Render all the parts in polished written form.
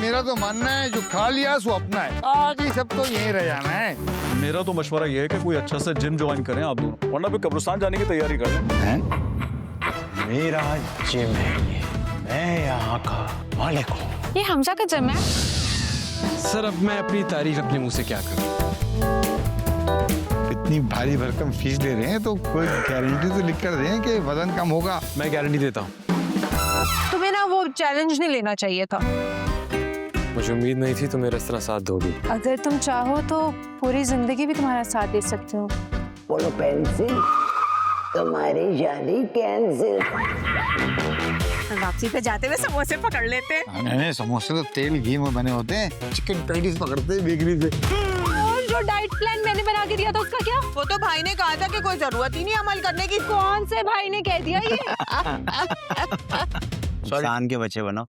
मेरा तो मानना है जो खा लिया सो अपना है, आगे सब तो यहीं रह जाना है। मेरा तो मशवरा ये है कि कोई अच्छा सा जिम ज्वाइन करें आप दोनों, वरना फिर कब्रिस्तान जाने की तैयारी कर लें। मेरा जिम है ये, मैं यहाँ का मालिक हूँ। ये हमजा का जिम है। सर अब मैं अपनी तारीफ अपने मुंह से क्या करूं? इतनी भारी भरकम फीस ले रहे हैं तो कोई गारंटी तो लिख कर दें कि वजन कम होगा। मैं गारंटी देता हूँ। तुम्हें ना वो चैलेंज नहीं लेना चाहिए था। मुझे उम्मीद नहीं थी तुम मेरा इस तरह साथ दोगी। अगर तुम चाहो तो पूरी जिंदगी भी तुम्हारा साथ दे सकते हो। बोलो पेंसिल, तुम्हारी शादी कैंसिल। वापसी पे जाते हुए समोसे पकड़ लेते हैं। नहीं, समोसे तो तेल घी में बने होते हैं, चिकन पैटीज पकड़ते हैं बेकरी से। और जो डाइट प्लान मैंने बना के दिया था उसका क्या? वो तो भाई ने कहा था कि कोई जरूरत ही नहीं अमल करने की। कौन से भाई ने कह दिया ये? इंसान के बच्चे बनो।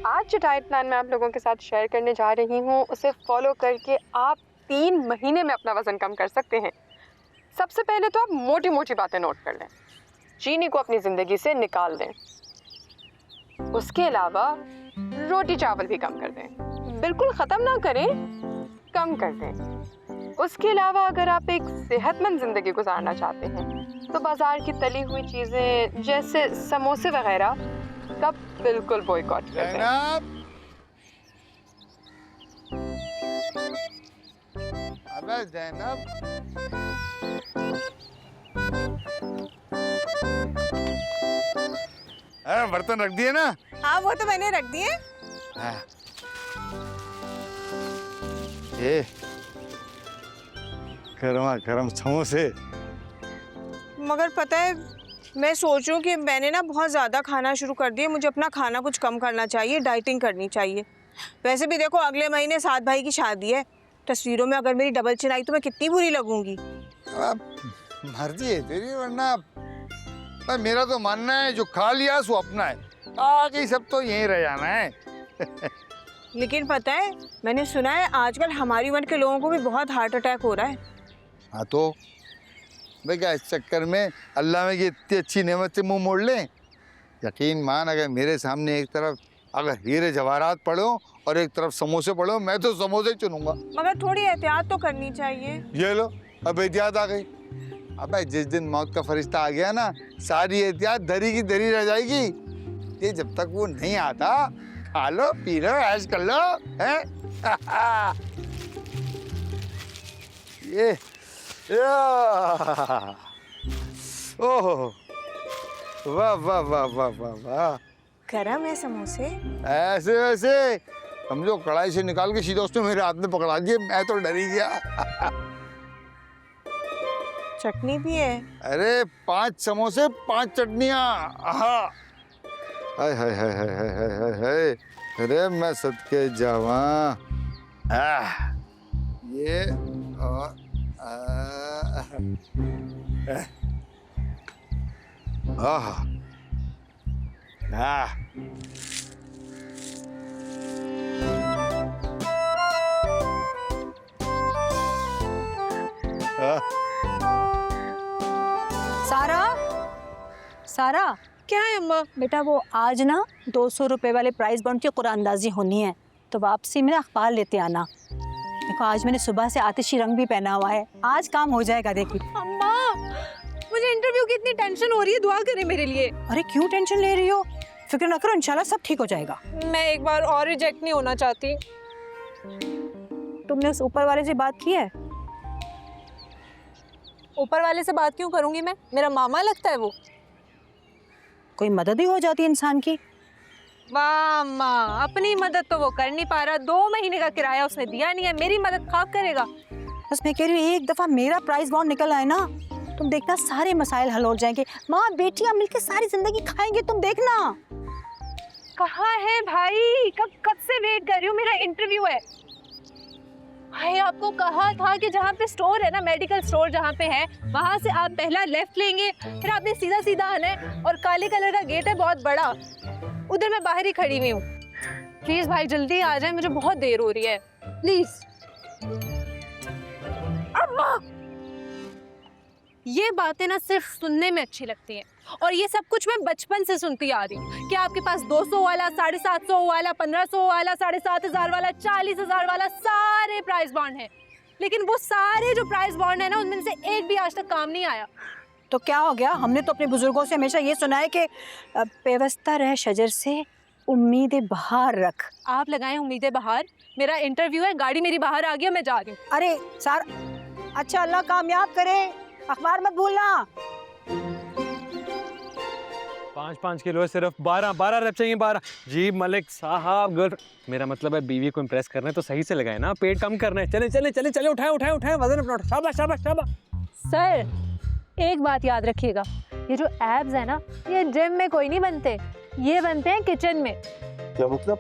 आज जो डाइट प्लान मैं आप लोगों के साथ शेयर करने जा रही हूँ उसे फॉलो करके आप 3 महीने में अपना वज़न कम कर सकते हैं। सबसे पहले तो आप मोटी मोटी बातें नोट कर लें, चीनी को अपनी ज़िंदगी से निकाल दें। उसके अलावा रोटी चावल भी कम कर दें, बिल्कुल ख़त्म ना करें, कम कर दें। उसके अलावा अगर आप एक सेहतमंद ज़िंदगी गुजारना चाहते हैं तो बाज़ार की तली हुई चीज़ें जैसे समोसे वगैरह का बिल्कुल बॉयकॉट कर दें। अबे ज़ैनब, अरे बर्तन रख दिए ना? हाँ वो तो मैंने रख दिए। ये गरमा गरम समोसे। मगर पता है मैं सोच रही हूँ कि मैंने ना बहुत ज़्यादा खाना शुरू कर दिया, मुझे अपना खाना कुछ कम करना चाहिए, डाइटिंग करनी चाहिए। वैसे भी देखो अगले महीने 7 भाई की शादी है, तस्वीरों में अगर मेरी डबल चिन आई तो मैं कितनी बुरी लगूंगी। अब मर्जी है तेरी, वरना पर मेरा तो मानना है जो खा लिया सो अपना है, आगे सब तो यहीं रह जाना है। लेकिन पता है मैंने सुना है आजकल हमारी उम्र के लोगों को भी बहुत हार्ट अटैक हो रहा है। हाँ तो भाई क्या इस चक्कर में अल्लाह में ये इतनी अच्छी नेमत से मुंह मोड़ लें? यकीन मान, अगर मेरे सामने एक तरफ अगर हीरे जवाहरात पड़ो और एक तरफ समोसे पड़ो, मैं तो समोसे चुनूंगा। मगर थोड़ी एहतियात तो करनी चाहिए। ये लो, अब एहतियात आ गई। अब जिस दिन मौत का फरिश्ता आ गया ना, सारी एहतियात धरी की धरी रह जाएगी। ये जब तक वो नहीं आता, खा लो पी लो ऐश कर लो, हैं? ये ओह, वाह वाह वाह वाह वाह वाह। गरम है समोसे। ऐसे वैसे समझो कढ़ाई से निकाल के सीधा उसने मेरे हाथ में पकड़ा दिए, मैं तो डर ही गया। चटनी भी है। अरे 5 समोसे 5 चटनियाँ। हाय हाय हाय हाय हाय हाय हाय। अरे मैं सदके जावा। ये और सारा, सारा क्या है अम्मा? बेटा वो आज ना 200 रुपए वाले प्राइस बॉन्ड की कुरानंदाजी होनी है, तो वापसी में अखबार लेते आना। देखो आज मैंने सुबह से आतिशी रंग भी पहना हुआ है, आज काम हो जाएगा देखी। अम्मा मुझे इंटरव्यू की इतनी टेंशन हो रही है, दुआ करें मेरे लिए। अरे क्यों टेंशन ले रही हो, फिक्र न करो, इंशाल्लाह सब ठीक हो जाएगा। मैं एक बार और रिजेक्ट नहीं होना चाहती। तुमने उस ऊपर वाले से बात की है? ऊपर वाले से बात क्यों करूंगी मैं? मेरा मामा लगता है वो। कोई मदद ही हो जाती है इंसान की। वाह अम्मा, अपनी मदद तो वो कर नहीं पा रहा, 2 महीने का किराया उसने दिया नहीं है, मेरी मदद खाक करेगा। बस मैं कह रही हूँ एक दफा मेरा प्राइस बॉन्ड निकल आए ना, तुम देखना सारे मसाइल हल हो जाएंगे। माँ बेटियां मिलकर सारी जिंदगी खाएंगे, तुम देखना। कहाँ है भाई? कब से वेट कर रही हूँ, मेरा इंटरव्यू है। भाई आपको कहा था कि जहाँ पे स्टोर है ना, मेडिकल स्टोर जहाँ पे है, वहाँ से आप पहला लेफ्ट लेंगे, फिर आपने सीधा सीधा आना है, और काले कलर का गेट है बहुत बड़ा, उधर मैं बाहर ही खड़ी हुई हूँ। प्लीज भाई जल्दी आ जाए, मुझे बहुत देर हो रही है, प्लीज। अम्मा ये बातें ना सिर्फ सुनने में अच्छी लगती हैं, और ये सब कुछ मैं बचपन से सुनती आ रही हूँ कि आपके पास 200 वाला, 750 वाला, 1500 वाला, 7500 वाला, 40,000 वाला सारे प्राइस बॉन्ड हैं, लेकिन वो सारे जो प्राइस बॉन्ड है ना, उनमें से एक भी आज तक काम नहीं आया। तो क्या हो गया? हमने तो अपने बुजुर्गों से हमेशा ये सुना है कि पेवस्ता रह शजर से उम्मीदें बाहर रख। आप लगाएं उम्मीदें बाहर, मेरा इंटरव्यू है, गाड़ी मेरी बाहर आ गई, मैं जा रही हूँ। अरे सार, अच्छा अल्लाह कामयाब करे, अखबार मत भूलना। 5-5 किलो है सिर्फ, 12 रैप चाहिए, 12। जी मलिक साहब, गर्ल मेरा मतलब है बीवी को इम्प्रेस करना है तो सही से लगाए ना, पेट कम करना है। चले चले चले चले, उठाए उठाए उठाए, वजन अपना उठाओ। शाबाश शाबाश शाबाश। सर एक बात याद रखिएगा, ये जो एब्स है ना, ये जिम में कोई नहीं बनते, ये बनते हैं किचन में। क्या मतलब?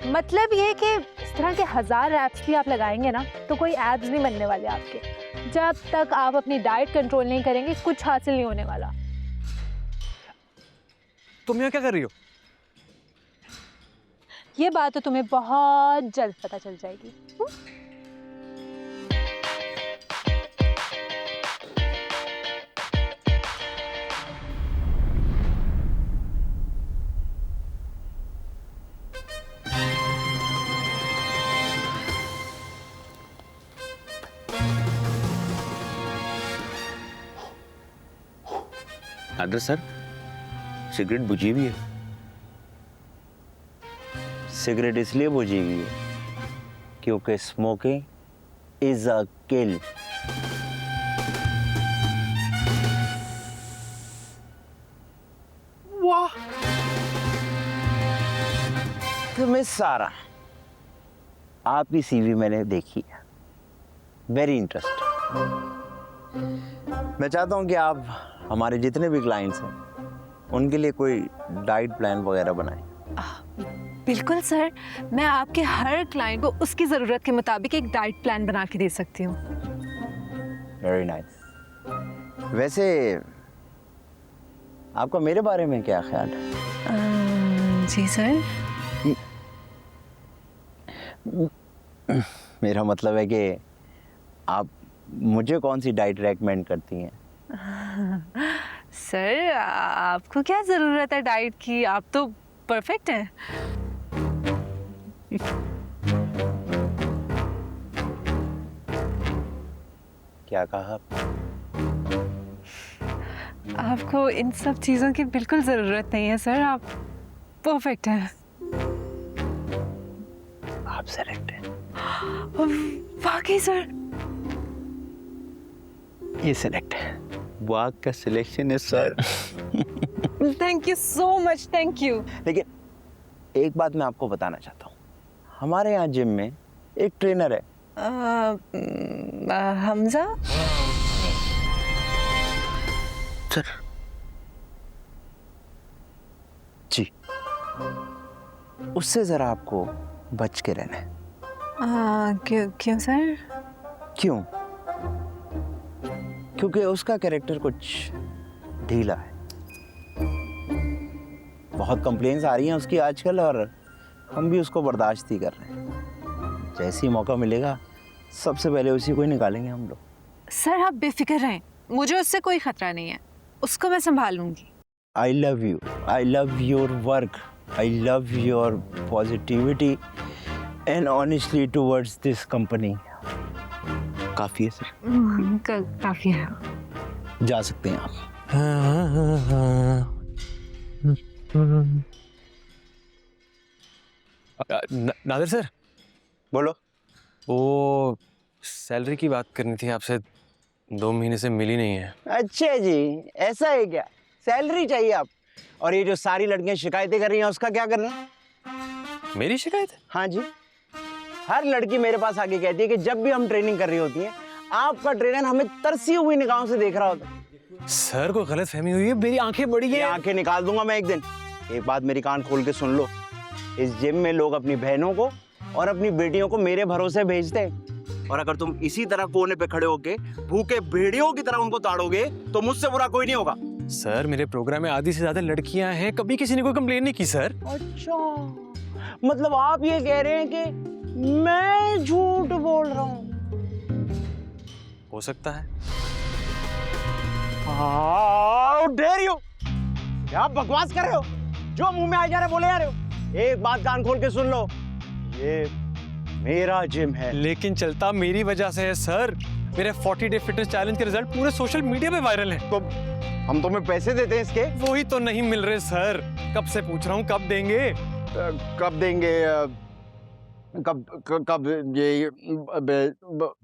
मतलब ये कि इस तरह के 1000 एब्स भी आप लगाएंगे ना, तो कोई एब्स नहीं बनने वाले आपके। जब तक आप अपनी डाइट कंट्रोल नहीं करेंगे, कुछ हासिल नहीं होने वाला। तुम यहाँ क्या कर रही हो? ये बात तो तुम्हें बहुत जल्द पता चल जाएगी। नादर सर, सिगरेट बुझी हुई है। सिगरेट इसलिए बुझी हुई है क्योंकि स्मोकिंग इज अ किल। वाह, तो मिस सारा, आपकी सीवी मैंने देखी है, वेरी इंटरेस्टिंग। मैं चाहता हूं कि आप हमारे जितने भी क्लाइंट्स हैं उनके लिए कोई डाइट प्लान वगैरह बनाएं। बिल्कुल सर, मैं आपके हर क्लाइंट को उसकी ज़रूरत के मुताबिक एक डाइट प्लान बना के दे सकती हूँ। Very nice. वैसे आपका मेरे बारे में क्या ख्याल है? जी सर। मेरा मतलब है कि आप मुझे कौन सी डाइट रेकमेंड करती हैं? सर आपको क्या ज़रूरत है डाइट की, आप तो परफेक्ट हैं। क्या कहा? आपको इन सब चीज़ों की बिल्कुल ज़रूरत नहीं है सर, आप परफेक्ट हैं। आप सेलेक्ट हैं। वाकई सर? ये सेलेक्ट है। वाह का सिलेक्शन है sir. Thank you so much, thank you. लेकिन एक बात मैं आपको बताना चाहता हूँ, हमारे यहाँ जिम में एक ट्रेनर है। हमजा सर। जी, उससे जरा आपको बच के रहना है। क्यों सर? क्यों? क्योंकि उसका कैरेक्टर कुछ ढीला है। बहुत कंप्लेंट्स आ रही हैं उसकी आजकल, और हम भी उसको बर्दाश्त ही कर रहे हैं। जैसे ही मौका मिलेगा सबसे पहले उसी को ही निकालेंगे हम लोग। सर आप बेफिक्र रहें, मुझे उससे कोई खतरा नहीं है, उसको मैं संभाल लूंगी। I love you, I love your work, I love your positivity and honestly towards this company. काफ़ी है सर, काफी है। जा सकते हैं आप। नादिर सर, बोलो। वो सैलरी की बात करनी थी आपसे, 2 महीने से मिली नहीं है। अच्छा जी, ऐसा है क्या? सैलरी चाहिए आप? और ये जो सारी लड़कियां शिकायतें कर रही हैं उसका क्या करना? मेरी शिकायत? हाँ जी, हर लड़की मेरे पास आके कहती है कि जब भी हम ट्रेनिंग कर रही होती है आपका ट्रेनर हमें तरसी हुई निगाहों से देख रहा होता है। सर को गलत फहमी हुई है, मेरी आंखें बड़ी ये है। आंखें निकाल दूंगा मैं एक दिन। एक बात मेरी कान खोल के सुन लो, इस जिम में लोग अपनी बहनों को और अपनी बेटियों को मेरे भरोसे भेजते हैं, और अगर तुम इसी तरह कोने पे खड़े होके भूखे भेड़ियों की तरह उनको ताड़ोगे तो मुझसे बुरा कोई नहीं होगा। सर मेरे प्रोग्राम में आधी से ज्यादा लड़कियां हैं, कभी किसी ने कोई कंप्लेन नहीं की सर। अच्छा, मतलब आप ये कह रहे हैं कि मैं झूठ बोल रहा हूँ? हो सकता है। How dare you? क्या बकवास कर रहे हो? जो मुंह में आ जा रहे बोले जा रहे हो। एक बात कान खोल के सुन लो, ये मेरा जिम है। लेकिन चलता मेरी वजह से है सर। मेरे 40 डे फिटनेस चैलेंज के रिजल्ट पूरे सोशल मीडिया पे वायरल हैं। तो हम तुम्हें पैसे देते हैं इसके? वही तो नहीं मिल रहे सर, कब से पूछ रहा हूँ कब देंगे। कब देंगे? कब ये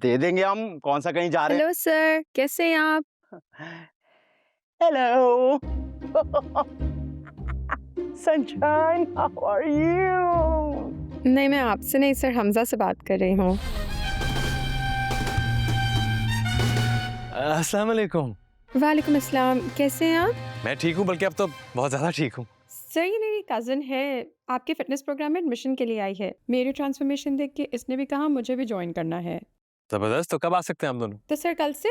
दे देंगे हम। कौन सा कहीं जा रहे हैं? हेलो सर, कैसे हैं आप? Hello sunshine, how are you? नहीं, मैं आपसे नहीं सर, हमजा से बात कर रही हूँ। अस्सलाम वालेकुम। वालेकुम अस्सलाम, कैसे हैं आप? मैं ठीक हूँ, बल्कि अब तो बहुत ज़्यादा ठीक हूँ। सर ये मेरी कज़न है, आपके फिटनेस प्रोग्राम में एडमिशन के लिए आई है। मेरी ट्रांसफॉर्मेशन देख के इसने भी कहा मुझे भी ज्वाइन करना है। जबरदस्त, तो कब आ सकते हैं हम दोनों? तो सर कल से?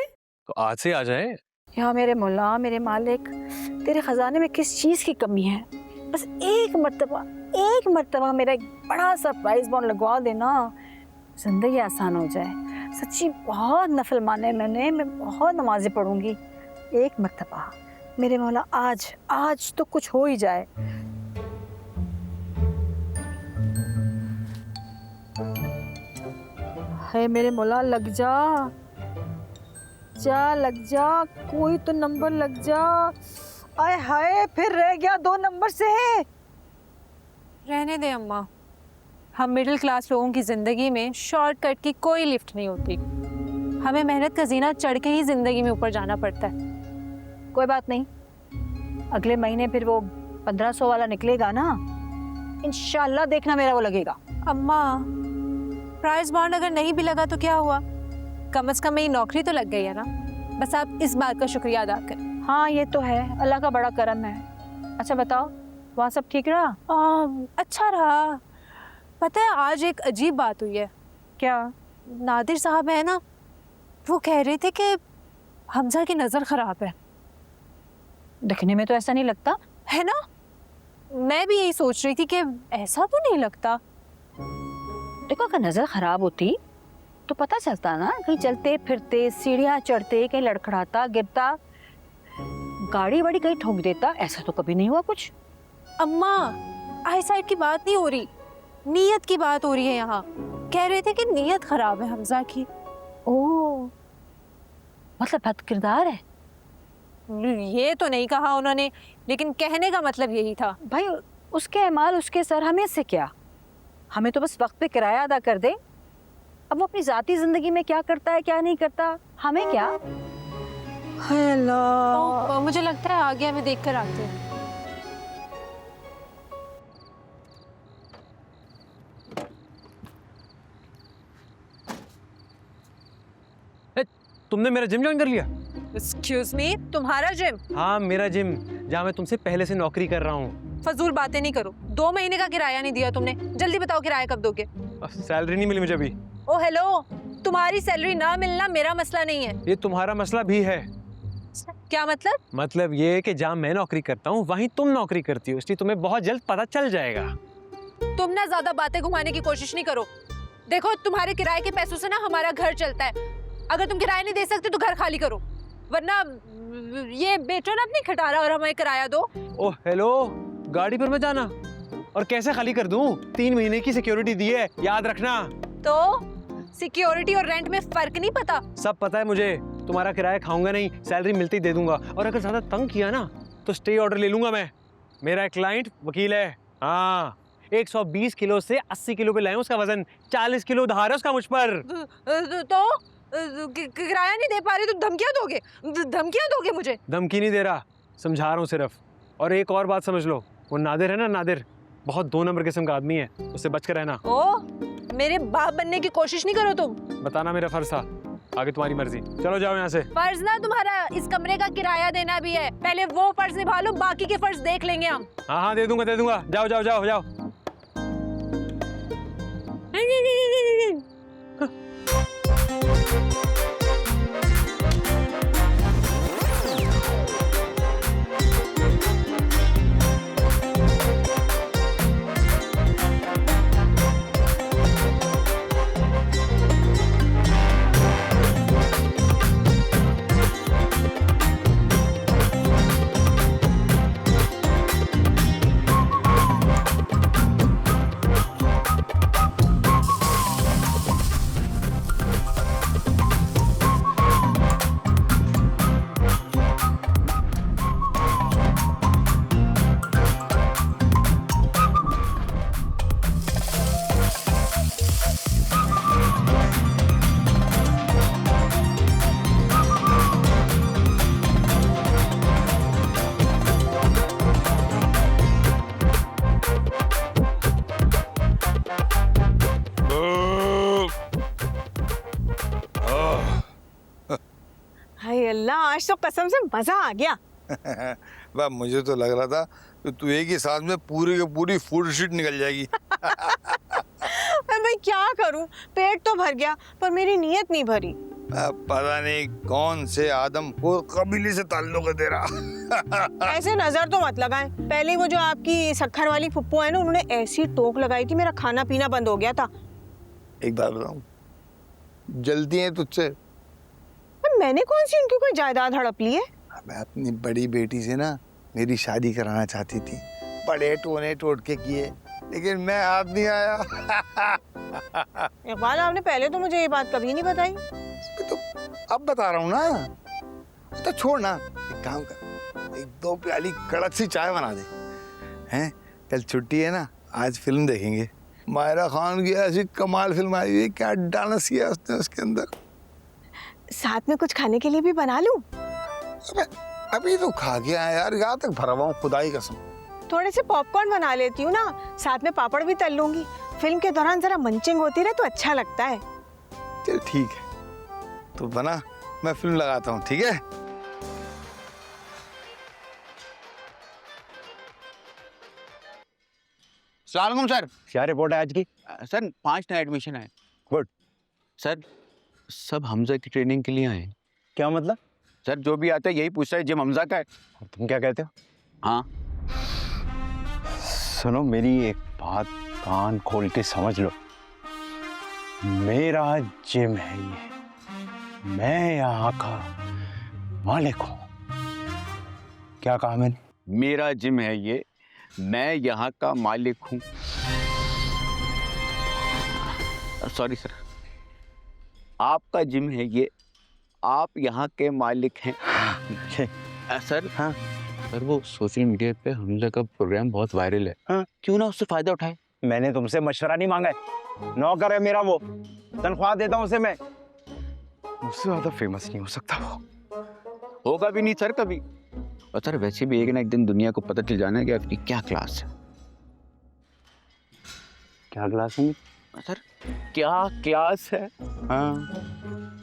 तो आज से आ जाए। या मेरे मौला, मेरे मालिक, तेरे खजाने में किस चीज़ की कमी है? बस एक मर्तबा मेरा एक बड़ा सा प्राइस बॉन्ड लगवा देना, ज़िंदगी आसान हो जाए। सच्ची बहुत नफल माने मैंने, मैं बहुत नमाज़ें पढ़ूंगी। एक मर्तबा मेरे मौला, आज तो कुछ हो ही जाए। है मेरे मौला, लग जा, लग जा, कोई तो नंबर लग जा। आय हाय, फिर रह गया 2 नंबर से। रहने दे अम्मा, हम मिडिल क्लास लोगों की ज़िंदगी में शॉर्टकट की कोई लिफ्ट नहीं होती। हमें मेहनत का जीना चढ़ के ही ज़िंदगी में ऊपर जाना पड़ता है। कोई बात नहीं, अगले महीने फिर वो 1500 वाला निकलेगा ना, इंशाल्लाह देखना मेरा वो लगेगा। अम्मा, प्राइस बॉन्ड अगर नहीं भी लगा तो क्या हुआ, कम से कम मेरी नौकरी तो लग गई है ना। बस आप इस बात का शुक्रिया अदा करें। हाँ ये तो है, अल्लाह का बड़ा करम है। अच्छा बताओ, वहाँ सब ठीक रहा? अच्छा रहा। पता है आज एक अजीब बात हुई है। क्या? नादिर साहब है ना, वो कह रहे थे कि हमजा की नज़र ख़राब है। दिखने में तो ऐसा नहीं लगता है ना, मैं भी यही सोच रही थी कि ऐसा तो नहीं लगता। देखो, अगर नज़र ख़राब होती तो पता चलता ना, कहीं चलते फिरते, सीढ़ियाँ चढ़ते, कहीं लड़खड़ाता गिरता, गाड़ी वाड़ी कहीं ठोक देता। ऐसा तो कभी नहीं हुआ कुछ। अम्मा, आई साइड की बात नहीं हो रही, नीयत की बात हो रही है। यहाँ कह रहे थे कि नीयत खराब है हमजा की। ओह, मतलब बद किरदार है? ये तो नहीं कहा उन्होंने, लेकिन कहने का मतलब यही था। भाई उसके अमाल उसके सर, हमें से क्या? हमें तो बस वक्त पे किराया अदा कर दे। अब वो अपनी ज़ाती ज़िंदगी में क्या करता है क्या नहीं करता, हमें क्या? तो मुझे लगता है आगे हमें देख कर आते हैं। तुमने मेरा जिम ज्वाइन कर लिया? एक्सक्यूज मी, तुम्हारा जिम? हाँ मेरा जिम, जहाँ मैं तुमसे पहले से नौकरी कर रहा हूँ। फजूल बातें नहीं करो। 2 महीने का किराया नहीं दिया तुमने, जल्दी बताओ किराया कब दोगे? सैलरी नहीं मिली मुझे अभी। ओ हेलो, तुम्हारी सैलरी ना मिलना मेरा मसला नहीं है। ये तुम्हारा मसला भी है। क्या मतलब? मतलब ये कि जहाँ मैं नौकरी करता हूँ वहीं तुम नौकरी करती हो, इसलिए तुम्हें बहुत जल्द पता चल जाएगा। तुम ना ज्यादा बातें घुमाने की कोशिश नहीं करो। देखो, तुम्हारे किराए के पैसों से ना हमारा घर चलता है। अगर तुम किराया नहीं दे सकते तो घर खाली करो। वरना ये बेचो ना अपनी खटारा और हमें किराया दो। ओह हेलो, गाड़ी पर मत जाना। और कैसे खाली कर दूं? 3 महीने की सिक्योरिटी दी है, याद रखना। तो सिक्योरिटी और रेंट में फर्क नहीं पता? सब पता है मुझे। तुम्हारा किराया खाऊंगा नहीं, सैलरी मिलती ही दे दूंगा। और अगर ज्यादा तंग किया ना तो स्टे ऑर्डर ले लूंगा मैं। मेरा एक क्लाइंट वकील है। हाँ, 120 किलो से 80 किलो पे लाए उसका वजन, 40 किलो उधार है उसका मुझ पर। तो किराया नहीं दे पा रहे तो धमकियां दोगे? धमकियां दोगे मुझे? धमकी नहीं दे रहा, समझा रहा हूँ सिर्फ। और एक और बात समझ लो, वो नादिर है ना, नादिर बहुत 2 नंबर किस्म का आदमी है, उससे बच कर रहना। ओ, मेरे बाप बनने की कोशिश नहीं करो तुम। बताना मेरा फर्ज था, आगे तुम्हारी मर्जी। चलो जाओ यहाँ से। फर्ज ना तुम्हारा इस कमरे का किराया देना भी है। पहले वो फर्ज निभा लो, बाकी के फर्ज देख लेंगे हम। हाँ हाँ, दे दूंगा दे दूंगा। जाओ जाओ जाओ जाओ। हाय अल्लाह, आज तो कसम से मजा आ गया। वाह, मुझे तो लग रहा था कि तू एक ही साथ में पूरी की पूरी फूड शीट निकल जाएगी। मैं क्या करूं, पेट तो भर गया पर मेरी नीयत नहीं भरी। पता नहीं कौन से आदम को कबीले से ताल्लुक है तेरा। ऐसे नजर तो मत लगाएं। पहले वो जो आपकी शक्कर वाली फुप्पो है ना, उन्होंने ऐसी टोक लगाई थी, मेरा खाना पीना बंद हो गया था। एक बात बताऊं, जल्दी है तुझसे। मैंने कौन सी उनकी कोई जायदाद हड़प ली है? मैं अपनी बड़ी बेटी से ना मेरी शादी कराना चाहती थी, बड़े टोने टोटके किए, लेकिन मैं हाथ नहीं आया। इकबाल, आपने पहले तो मुझे ये बात कभी नहीं बताई। तो अब बता रहा हूँ ना। तो छोड़ ना, एक काम कर, 1-2 प्याली कड़क सी चाय बना दे। हैं, कल छुट्टी है ना, आज फिल्म देखेंगे। मायरा खान की ऐसी कमाल फिल्म आई हुई है, क्या डांस किया उसने उसके अंदर। साथ में कुछ खाने के लिए भी बना लूं? अभी तो खा के आया यार, यहाँ तक भरा हुआ हूँ खुदा की कसम। थोड़े से पॉपकॉर्न बना लेती हूँ ना, साथ में पापड़ भी तल लूंगी। फिल्म के दौरान जरा मंचिंग होती रहे तो अच्छा लगता है। चल ठीक है, तो बना, मैं फिल्म लगाता हूँ, ठीक है? सलाम सर। क्या रिपोर्ट है आज की? सर 5 नए एडमिशन है। गुड। सर सब हमजा की ट्रेनिंग के लिए आए हैं। क्या मतलब? सर जो भी आता है यही पूछता है जिम हमजा का है। और तुम क्या कहते हो? हाँ सुनो, मेरी एक बात कान खोल के समझ लो। मेरा जिम है ये, मैं यहाँ का मालिक हूँ। क्या कहा मैंने? मेरा जिम है ये, मैं यहाँ का मालिक हूँ। सॉरी सर, आपका जिम है ये, आप यहाँ के मालिक हैं। सर हाँ सर, वो सोशल मीडिया पे हमजा का प्रोग्राम बहुत वायरल है। हाँ, क्यों ना उससे फायदा उठाए। मैंने तुमसे मशवरा नहीं मांगा है, नौकर है मेरा वो, तनख्वाह देता हूँ उसे मैं। मुझसे ज्यादा फेमस नहीं हो सकता वो। होगा भी नहीं सर कभी। और सर वैसे भी एक ना एक दिन दुनिया को पता चल जाना है कि आपकी क्या क्लास है। क्या क्लास है? सर क्या क्लास है? हाँ,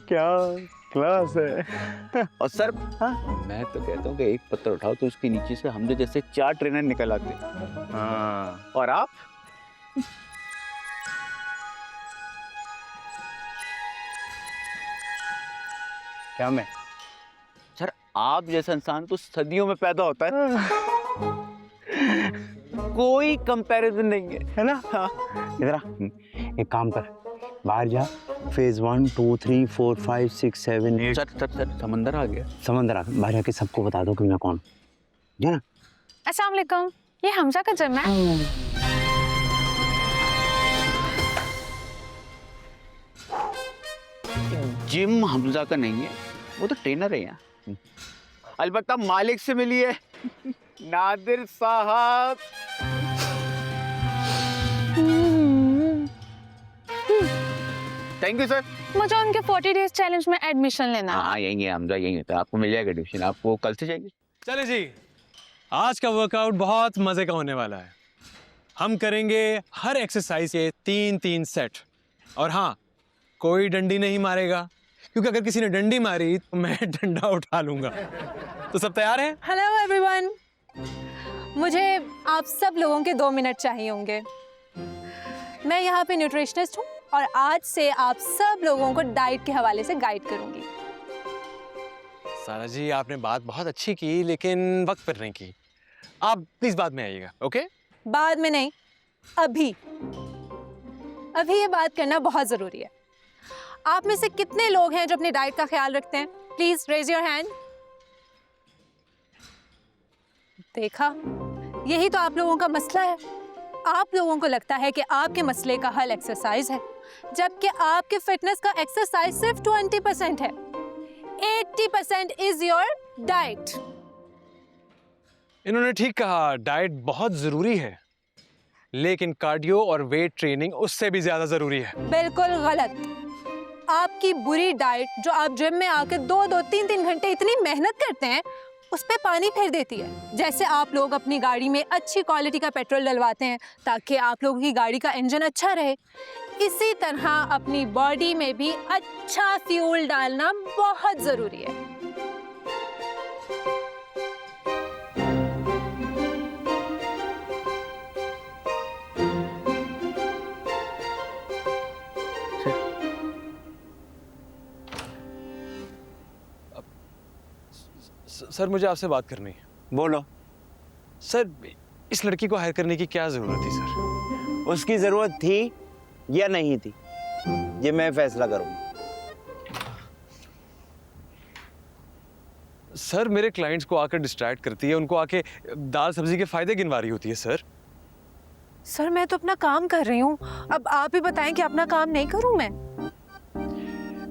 क्या क्लास है? और सर हाँ, मैं तो कहता हूँ कि एक पत्थर उठाओ तो उसके नीचे से हमसे जैसे 4 ट्रेनर निकल आते। हाँ, और आप क्या मैं? सर आप जैसा इंसान तो सदियों में पैदा होता है। कोई कंपैरिजन नहीं है, है ना? हाँ। इधर आ, एक काम कर, बाहर जा, फेज 1 2 3 4 5 6 7 8। सर समंदर आ गया। समंदर आ, बाहर जाके सबको बता दो कि मैं कौन हूं, ना? अस्सलाम वालेकुम, ये हमजा का जिम है। जिम हमजा का नहीं है, वो तो ट्रेनर है यहाँ। अलबत्ता मालिक से मिलिए, नादिर साहब। Thank you sir. मुझे उनके 40 डेज चैलेंज में एडमिशन लेना है। हाँ यही है हमजा, यही है, तो आपको मिल जाएगा एडमिशन। आपको कल से चाहिए? चले जी, आज का वर्कआउट बहुत मजे का होने वाला है। हम करेंगे हर एक्सरसाइज के 3-3 सेट, और हाँ, कोई डंडी नहीं मारेगा, क्योंकि अगर किसी ने डंडी मारी तो मैं डंडा उठा लूंगा। तो सब तैयार हैं? हेलो एवरीवन, मुझे आप सब लोगों के 2 मिनट चाहिए होंगे। मैं यहाँ पे न्यूट्रिशनिस्ट हूँ और आज से आप सब लोगों को डाइट के हवाले से गाइड करूँगी। सारा जी, आपने बात बहुत अच्छी की, लेकिन वक्त पर नहीं की। आप प्लीज बाद में आइएगा, ओके? बाद में नहीं, अभी अभी ये बात करना बहुत ज़रूरी है। आप में से कितने लोग हैं जो अपनी डाइट का ख्याल रखते हैं? Please raise your hand. देखा, यही तो आप लोगों का मसला है। आप लोगों को लगता है कि आपके मसले का हल एक्सरसाइज है, जबकि आपके फिटनेस का एक्सरसाइज सिर्फ 20% है। 80% इज योर डाइट। इन्होंने ठीक कहा, डाइट बहुत जरूरी है, लेकिन कार्डियो और वेट ट्रेनिंग उससे भी ज्यादा जरूरी है। बिल्कुल गलत। आपकी बुरी डाइट जो आप जिम में आकर 2-2 3-3 घंटे इतनी मेहनत करते हैं, उस पे पानी फेर देती है। जैसे आप लोग अपनी गाड़ी में अच्छी क्वालिटी का पेट्रोल डलवाते हैं ताकि आप लोगों की गाड़ी का इंजन अच्छा रहे, इसी तरह अपनी बॉडी में भी अच्छा फ्यूल डालना बहुत ज़रूरी है। सर, मुझे आपसे बात करनी है। बोलो। सर, इस लड़की को हायर करने की क्या जरूरत थी सर? उसकी जरूरत थी या नहीं थी, ये मैं फैसला करूंगा। सर, मेरे क्लाइंट्स को आकर डिस्ट्रैक्ट करती है, उनको आके दाल सब्जी के फायदे गिनवा रही होती है सर। सर, मैं तो अपना काम कर रही हूँ, अब आप ही बताएं कि अपना काम नहीं करूँ मैं?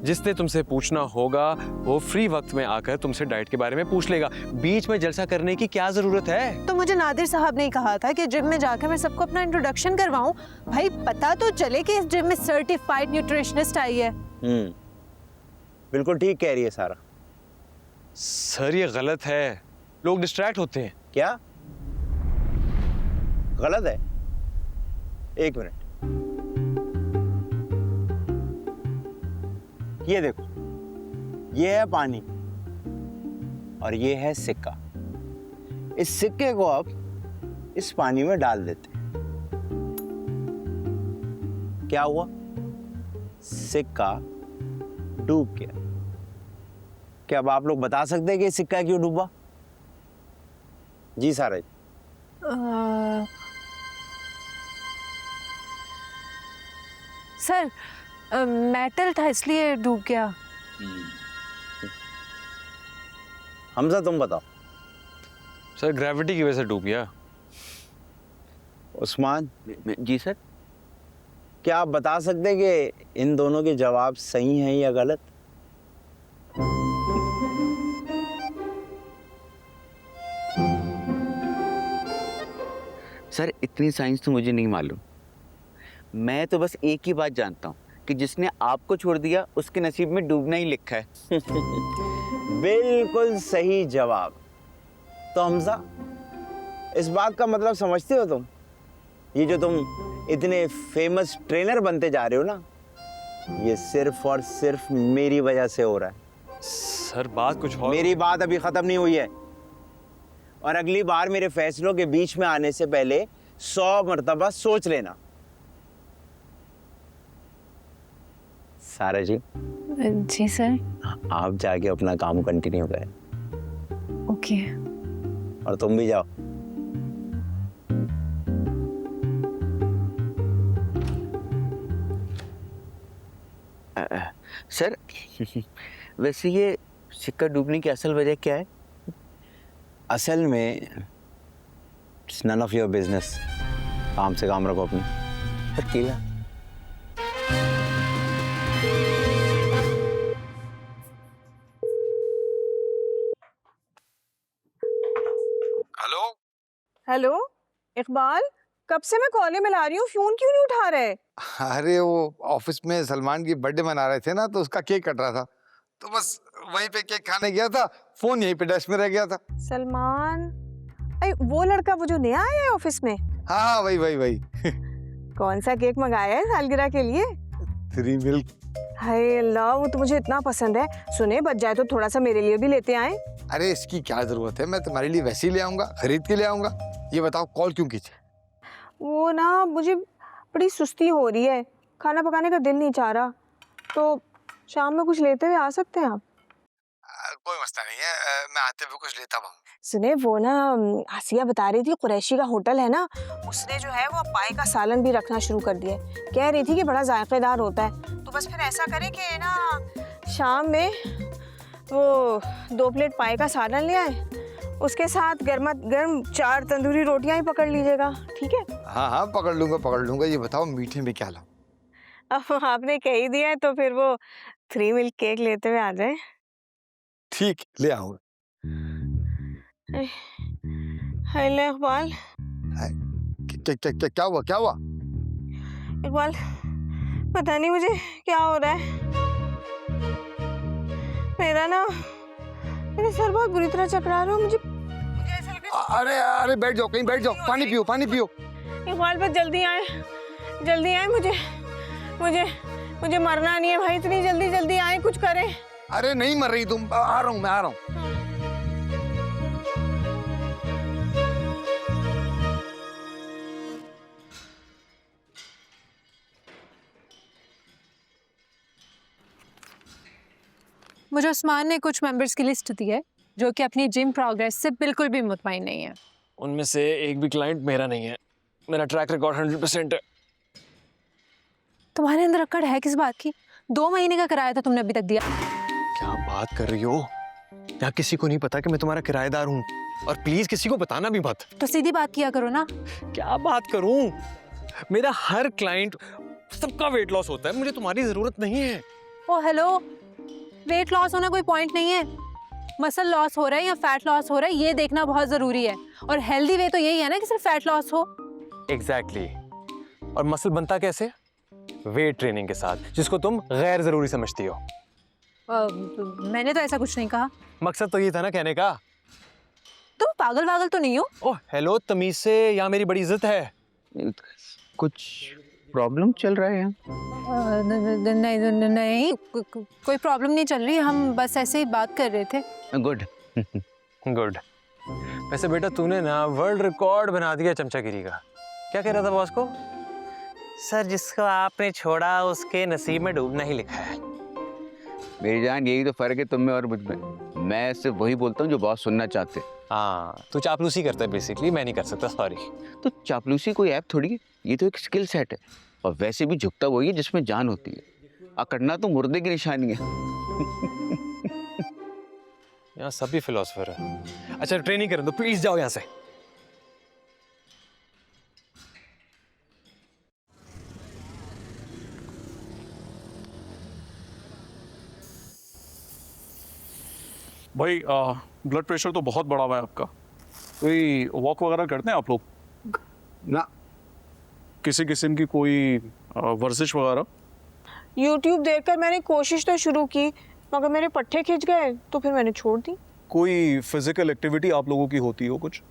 जिसने तुमसे पूछना होगा वो फ्री वक्त में आकर तुमसे डाइट के बारे में पूछ लेगा। बीच में जलसा करने की क्या जरूरत है? तो मुझे नादिर साहब ने कहा था कि जिम में जाकर मैं सबको अपना इंट्रोडक्शन करवाऊं। भाई, पता तो चले कि इस जिम में सर्टिफाइड न्यूट्रिशनिस्ट आई है। बिल्कुल ठीक कह रही है सारा। सर, ये गलत है, लोग डिस्ट्रैक्ट होते हैं। क्या गलत है? एक मिनट, ये देखो, ये है पानी और ये है सिक्का। इस सिक्के को अब इस पानी में डाल देते हैं, क्या हुआ? सिक्का डूब गया। क्या अब आप लोग बता सकते हैं कि सिक्का क्यों डूबा? जी सारा जी। सर, मेटल था इसलिए डूब गया। हमजा, तुम बताओ। सर, ग्रेविटी की वजह से डूब गया। उस्मान जी सर। क्या आप बता सकते हैं कि इन दोनों के जवाब सही हैं या गलत? सर, इतनी साइंस तो मुझे नहीं मालूम। मैं तो बस एक ही बात जानता हूँ कि जिसने आपको छोड़ दिया उसके नसीब में डूबना ही लिखा है। बिल्कुल सही जवाब। तो हमजा, इस बात का मतलब समझते हो तुम? ये जो तुम इतने फेमस ट्रेनर बनते जा रहे हो ना, ये सिर्फ और सिर्फ मेरी वजह से हो रहा है। सर, बात कुछ और। मेरी बात अभी खत्म नहीं हुई है, और अगली बार मेरे फैसलों के बीच में आने से पहले 100 मर्तबा सोच लेना। सारा जी। जी सर। आप जाके अपना काम कंटिन्यू करें। ओके। और तुम भी जाओ। सर वैसे ये सिक्का डूबने की असल वजह क्या है? असल में it's none of your business. काम से काम रखो अपने। अकेला हेलो। हेलो इकबाल, कब से मैं कॉलें मिला रही हूँ, फोन क्यों नहीं उठा रहे? अरे वो ऑफिस में सलमान की बर्थडे मना रहे थे ना, तो उसका केक कट रहा था, तो बस वहीं पे केक खाने गया था, फोन यहीं पे डेस्क में रह गया था। सलमान, अरे वो लड़का वो जो नया आया है ऑफिस में? हाँ हाँ, वही वही वही। कौन सा केक मंगाया है सालगिरह के लिए? 3 मिल्क। हाय अल्लाह, वो तो मुझे इतना पसंद है। सुने, बच जाए तो थोड़ा सा मेरे लिए भी लेते आए। अरे इसकी क्या जरूरत है, मैं तुम्हारे लिए वैसे ही ले आऊंगा, खरीद के ले आऊंगा। ये बताओ कॉल क्यों की थी? वो ना, मुझे बड़ी सुस्ती हो रही है, खाना पकाने का दिल नहीं चाह रहा, तो शाम में कुछ लेते हुए आ सकते हैं आप? कोई मसला नहीं है, मैं आते हुए कुछ लेता हूँ। सुने, वो ना आसिया बता रही थी, कुरैशी का होटल है ना, उसने जो है वो पाई का सालन भी रखना शुरू कर दिया है। कह रही थी कि बड़ा जायकेदार होता है। तो बस फिर ऐसा करें कि ना शाम में वो 2 प्लेट पाई का सालन ले आए, उसके साथ गर्मा गर्म 4 तंदूरी रोटियां ही पकड़ लीजिएगा, ठीक है? हाँ हाँ, पकड़ लूंगा पकड़ लूंगा। ये बताओ मीठे में क्या लाऊं? अब आपने कह ही दिया है तो फिर वो 3 मिल्क केक लेते हुए आ जाए। ठीक, ले आऊंगा। हाय इकबाल। क्या हुआ क्या हुआ? इकबाल, पता नहीं मुझे क्या हो रहा है। मेरा सर बहुत बुरी तरह चकरा रहा है। मुझे ऐसा लग रहा है। अरे अरे बैठ जाओ, कहीं बैठ जाओ, पानी पियो पानी पियो। इकबाल, बस जल्दी आए, मुझे मरना नहीं है भाई, इतनी जल्दी आए, कुछ करें। अरे नहीं मर रही तुम, आ रहा हूँ मैं, आ रहा हूँ। मुझे उस्मान ने कुछ मेंबर्स की लिस्ट दी है जो कि अपनी जिम प्रोग्रेस से बिल्कुल भी मुतमईन नहीं है। उनमें से एक भी क्लाइंट मेरा नहीं है। मेरा ट्रैक रिकॉर्ड 100% है। तुम्हारे अंदर अकड़ है किस बात की? 2 महीने का किराया तो तुमने अभी तक दिया। क्या बात कर रही हो? यहाँ किसी को नहीं पता कि मैं तुम्हारा किराएदार हूँ, और प्लीज किसी को बताना भी मत। तो सीधी बात किया करो ना। क्या बात करूँ? मेरा हर क्लाइंट, सबका वेट लॉस होता है, मुझे तुम्हारी जरूरत नहीं है। ओ हेलो, वेट लॉस होना कोई पॉइंट नहीं है। मसल लॉस हो रहा है या फैट लॉस हो रहा है, ये देखना बहुत जरूरी है। और हेल्दी वे तो यही है ना कि सिर्फ फैट लॉस हो। एग्जैक्टली। और मसल बनता कैसे? वेट ट्रेनिंग के साथ, जिसको तुम गैर जरूरी समझती हो। मैंने तो ऐसा कुछ नहीं कहा। मकसद तो ये था ना कहने का। तुम पागल वागल तो नहीं हो? ओह हेलो, तमीज से, यहाँ मेरी बड़ी इज्जत है। कुछ प्रॉब्लम चल रहा है यहाँ? नहीं, कोई प्रॉब्लम नहीं चल रही, हम बस ऐसे ही बात कर रहे थे। गुड। गुड। वैसे बेटा, तूने ना वर्ल्ड रिकॉर्ड बना दिया चमचागिरी का। क्या कह रहा था बॉस को? सर, जिसको आपने छोड़ा उसके नसीब में डूबना ही लिखा है। मेरी जान, यही तो फर्क है तुम में और मुझ में। मैं सिर्फ वही बोलता हूँ जो बॉस सुनना चाहते। हाँ, तू चापलूसी करता है बेसिकली, मैं नहीं कर सकता, सॉरी। तो चापलूसी कोई ऐप थोड़ी है, ये तो एक स्किल सेट है। और वैसे भी झुकता वही है जिसमें जान होती है। अकड़ना तो मुर्दे की निशानी है। यहाँ सभी फिलोसफर है। अच्छा, ट्रेनिंग करें तो प्लीज जाओ यहाँ से। भाई ब्लड प्रेशर तो बहुत बढ़ा हुआ है आपका। कोई वॉक वगैरह करते हैं आप लोग? ना। किसी किस्म की कोई वर्जिश वगैरह? YouTube देखकर मैंने कोशिश तो शुरू की, मगर मेरे पट्टे खिंच गए, तो फिर मैंने छोड़ दी। कोई फिजिकल एक्टिविटी आप लोगों की होती हो कुछ?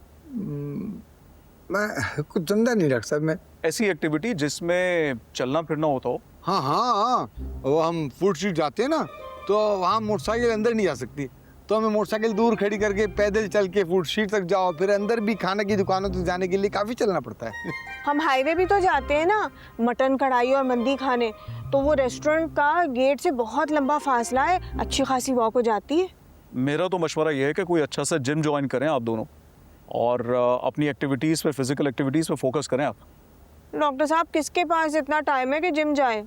मैं कुछ जिंदा नहीं रख सकता। मैं ऐसी एक्टिविटी जिसमें चलना फिरना होता हो? हाँ हाँ हाँ, वो हम फूड स्ट्रीट जाते हैं ना, तो वहाँ मोटरसाइकिल अंदर नहीं जा सकती, तो हमें मोटरसाइकिल दूर खड़ी करके पैदल चल के फूड स्ट्रीट तक जाओ, फिर अंदर भी खाने की दुकानों तक जाने के लिए काफ़ी चलना पड़ता है। हम हाईवे भी तो जाते हैं ना, मटन कढ़ाई और मंदी खाने, तो वो रेस्टोरेंट का गेट से बहुत लंबा फासला है, अच्छी खासी वॉक हो जाती है। मेरा तो मशवरा ये है कि कोई अच्छा सा जिम ज्वाइन करें आप दोनों, और अपनी एक्टिविटीज़ पे, फिजिकल एक्टिविटीज़ पे फोकस करें आप। डॉक्टर साहब, किसके पास इतना टाइम है कि जिम जाए?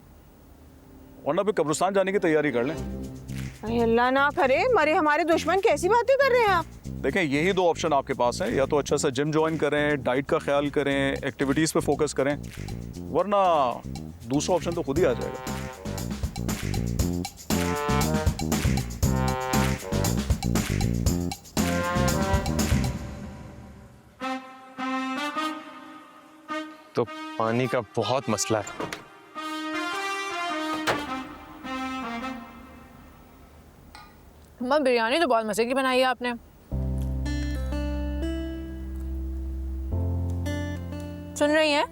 वरना फिर कब्रिस्तान जाने की तैयारी कर लें। अरे अल्लाह ना करे, मरे हमारे दुश्मन, कैसी बातें कर रहे हैं आप? देखें, यही दो ऑप्शन आपके पास हैं, या तो अच्छा सा जिम ज्वाइन करें, डाइट का ख्याल करें, एक्टिविटीज़ पे फोकस करें, वरना दूसरा ऑप्शन तो खुद ही आ जाएगा। तो पानी का बहुत मसला है। अम्मा बिरयानी तो बहुत मजे की बनाई है आपने। सुन रही हैं?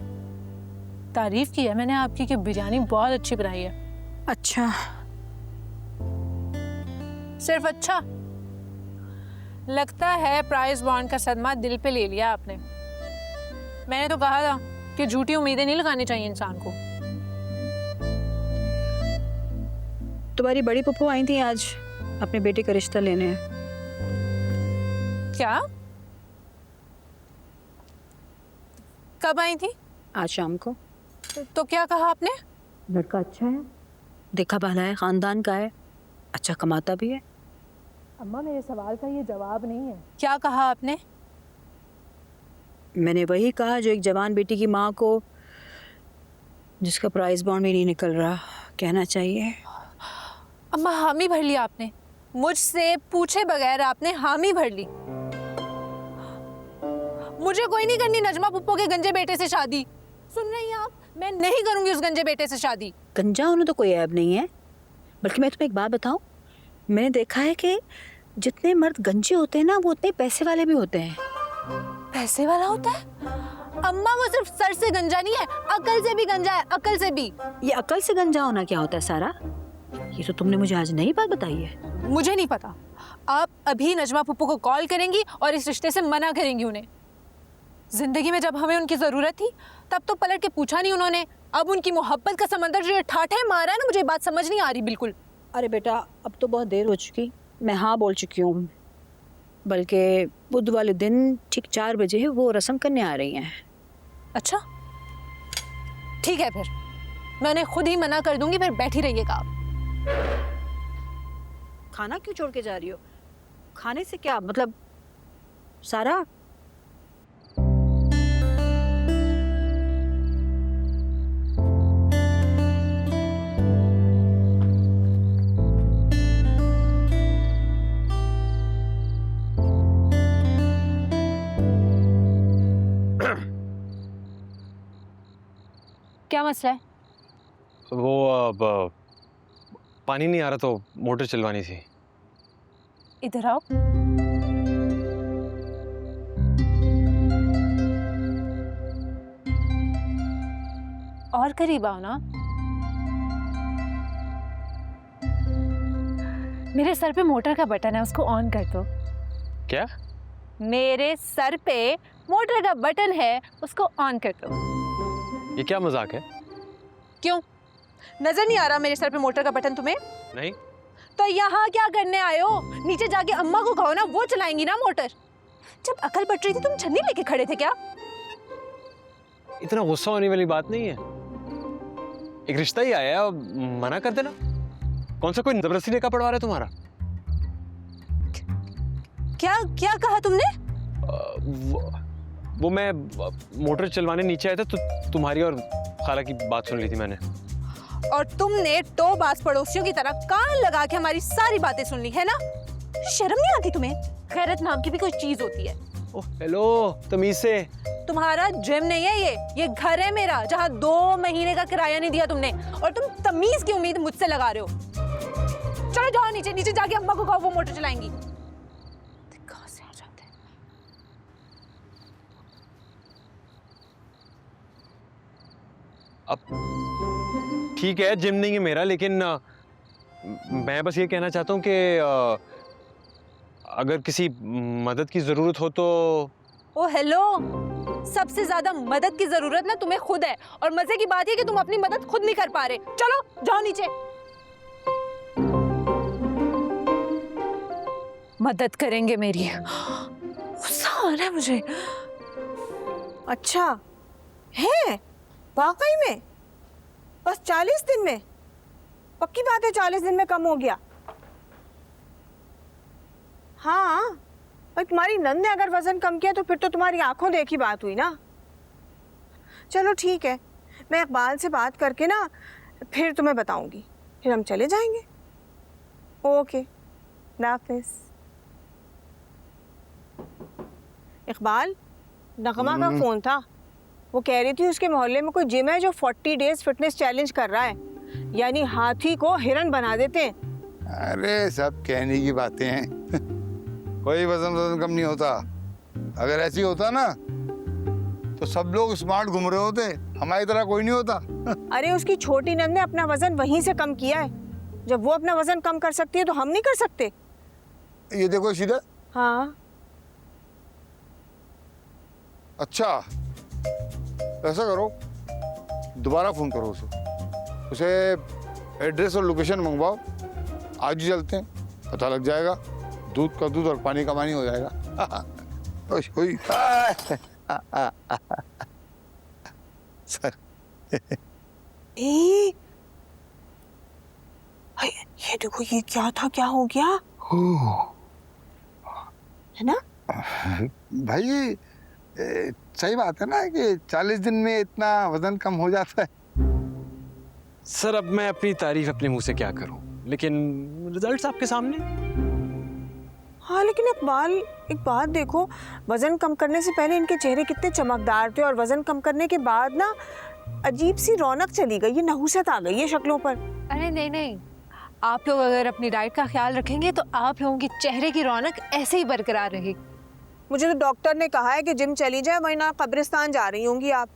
तारीफ की है मैंने आपकी कि बिरयानी बहुत अच्छी बनाई है। अच्छा, सिर्फ अच्छा? लगता है प्राइस बॉन्ड का सदमा दिल पे ले लिया आपने। मैंने तो कहा था कि झूठी उम्मीदें नहीं लगानी चाहिए इंसान को। तुम्हारी बड़ी पप्पू आई थी आज अपने बेटे का रिश्ता लेने। क्या? कब आई थी? आज शाम को। तो क्या कहा आपने? लड़का अच्छा है, देखा भाला है, खानदान का है, अच्छा कमाता भी है। अम्मा मेरे सवाल का ये जवाब नहीं है। क्या कहा आपने? मैंने वही कहा जो एक जवान बेटी की माँ को, जिसका प्राइस बॉन्ड भी नहीं निकल रहा, कहना चाहिए। अम्मा हामी भर ली आपने, मुझसे पूछे बगैर आपने हामी भर ली। मुझे कोई नहीं करनी नजमा पुप्पो के गंजे बेटे से शादी। सुन रही हैं आप? मैं नहीं करूंगी उस गंजे बेटे से शादी। गंजा होना तो कोई ऐब नहीं है, बल्कि मैं तुम्हें एक बात बताऊं, मैंने देखा है कि जितने मर्द गंजे होते हैं ना, वो उतने पैसे वाले भी होते हैं। पैसे वाला होता है? अम्मा वो सिर्फ सर से गंजा नहीं है, अकल से भी गंजा है, अकल से भी। ये अकल से गंजा होना क्या होता है सारा? ये तो तुमने मुझे आज नई बात बताई है। मुझे नहीं पता। आप अभी नजमा पुप्पो को कॉल करेंगी और इस रिश्ते से मना करेंगी उन्हें। जिंदगी में जब हमें उनकी जरूरत थी तब तो पलट के पूछा नहीं उन्होंने। अब उनकी मोहब्बत का समंदर जो ठाठे मारा है ना, मुझे बात समझ नहीं आ रही बिल्कुल। अरे बेटा, अब तो बहुत देर हो चुकी, मैं हाँ बोल चुकी हूँ। बल्कि बुध वाले दिन ठीक 4 बजे वो रस्म करने आ रही हैं। अच्छा ठीक है, फिर मैं उन्हें खुद ही मना कर दूंगी, फिर बैठी रहिएगा आप। खाना क्यों छोड़ के जा रही हो? खाने से क्या मतलब? सारा क्या मसला है? वो अब पानी नहीं आ रहा तो मोटर चलवानी थी। इधर आओ। और करीब आओ ना। मेरे सर पे मोटर का बटन है, उसको ऑन कर दो। क्या? मेरे सर पे मोटर का बटन है, उसको ऑन कर दो। ये क्या मजाक है? क्यों, नजर नहीं आ रहा मेरे सर पे मोटर का बटन तुम्हें? नहीं। तो यहाँ क्या करने आए हो? नीचे जाके अम्मा को कहो ना, वो चलाएंगी ना मोटर। जब अकल पट रही थी तुम छन्नी लेके खड़े थे क्या? इतना गुस्सा होने वाली बात नहीं है, एक रिश्ता ही आया है, मना कर देना। कौन सा कोई जबरदस्ती निकाह पढ़वा रहा है तुम्हारा? क्या क्या कहा तुमने? वो मैं मोटर चलवाने नीचे आया था तो तुम्हारी और खाला की बात सुन ली थी मैंने। और तुमने तो बास पड़ोसियों की तरह कान लगा के हमारी सारी बातें सुन ली है ना? शर्म नहीं आती तुम्हें? गैरत नाम की भी कोई चीज होती है। ओह हेलो, तमीज से। तुम्हारा जिम नहीं है ये घर है मेरा, जहाँ 2 महीने का किराया नहीं दिया तुमने, और तुम तमीज की उम्मीद मुझसे लगा रहे हो। चलो जाओ नीचे, नीचे जाके अम्मा को कहो वो मोटर चलाएंगी। कहाँ से आ जाते हैं? अब ठीक है, जिम नहीं है मेरा, लेकिन मैं बस ये कहना चाहता हूँ कि अगर किसी मदद की जरूरत हो तो। ओ हेलो, सबसे ज्यादा मदद की जरूरत ना तुम्हें खुद है, और मजे की बात है कि तुम अपनी मदद खुद नहीं कर पा रहे। चलो जाओ नीचे। मदद करेंगे मेरी? गुस्सा आ रहा है मुझे। अच्छा है वाकई में? बस 40 दिन में? पक्की बात है 40 दिन में कम हो गया? हाँ, और तुम्हारी नंद ने अगर वजन कम किया तो फिर तो तुम्हारी आंखों देखी बात हुई ना। चलो ठीक है, मैं इकबाल से बात करके ना फिर तुम्हें बताऊंगी, फिर हम चले जाएंगे। ओके, नाफिस। इकबाल, नगमा का फोन था, वो कह रही थी उसके मोहल्ले में कोई जिम है जो 40 डेज फिटनेस चैलेंज कर रहा है, यानी हाथी को हिरन बना देते हैं। अरे सब कहने की बातें हैं। कोई वजन कम नहीं होता। अगर ऐसी होता ना तो सब लोग स्मार्ट घूम रहे होते, हमारी तरह कोई नहीं होता। अरे उसकी छोटी नंद ने अपना वजन वहीं से कम किया है। जब वो अपना वजन कम कर सकती है तो हम नहीं कर सकते? ये देखो सीधा। हाँ। अच्छा, ऐसा करो, दोबारा फोन करो उसे एड्रेस और लोकेशन मंगवाओ, आज ही चलते हैं, पता लग जाएगा। दूध का दूध और पानी का पानी हो जाएगा। सर ये देखो, ये क्या था, क्या हो गया है ना भाई? सही बात है ना कि 40 दिन में इतना वजन कम हो जाता है। सर अब मैं अपनी तारीफ अपने मुंह से क्या करूं, लेकिन रिजल्ट्स आपके सामने। हाँ लेकिन इकबाल, एक बात देखो, वजन कम करने से पहले इनके चेहरे कितने चमकदार थे और वजन कम करने के बाद ना अजीब सी रौनक चली गई, ये नहुसत आ गई है शक्लों पर। अरे नहीं नहीं, आप लोग अगर अपनी डाइट का ख्याल रखेंगे तो आप लोगों की चेहरे की रौनक ऐसे ही बरकरार रहेगी। मुझे तो डॉक्टर ने कहा है कि जिम चली जाए, वरना कब्रिस्तान जा रही होंगी आप।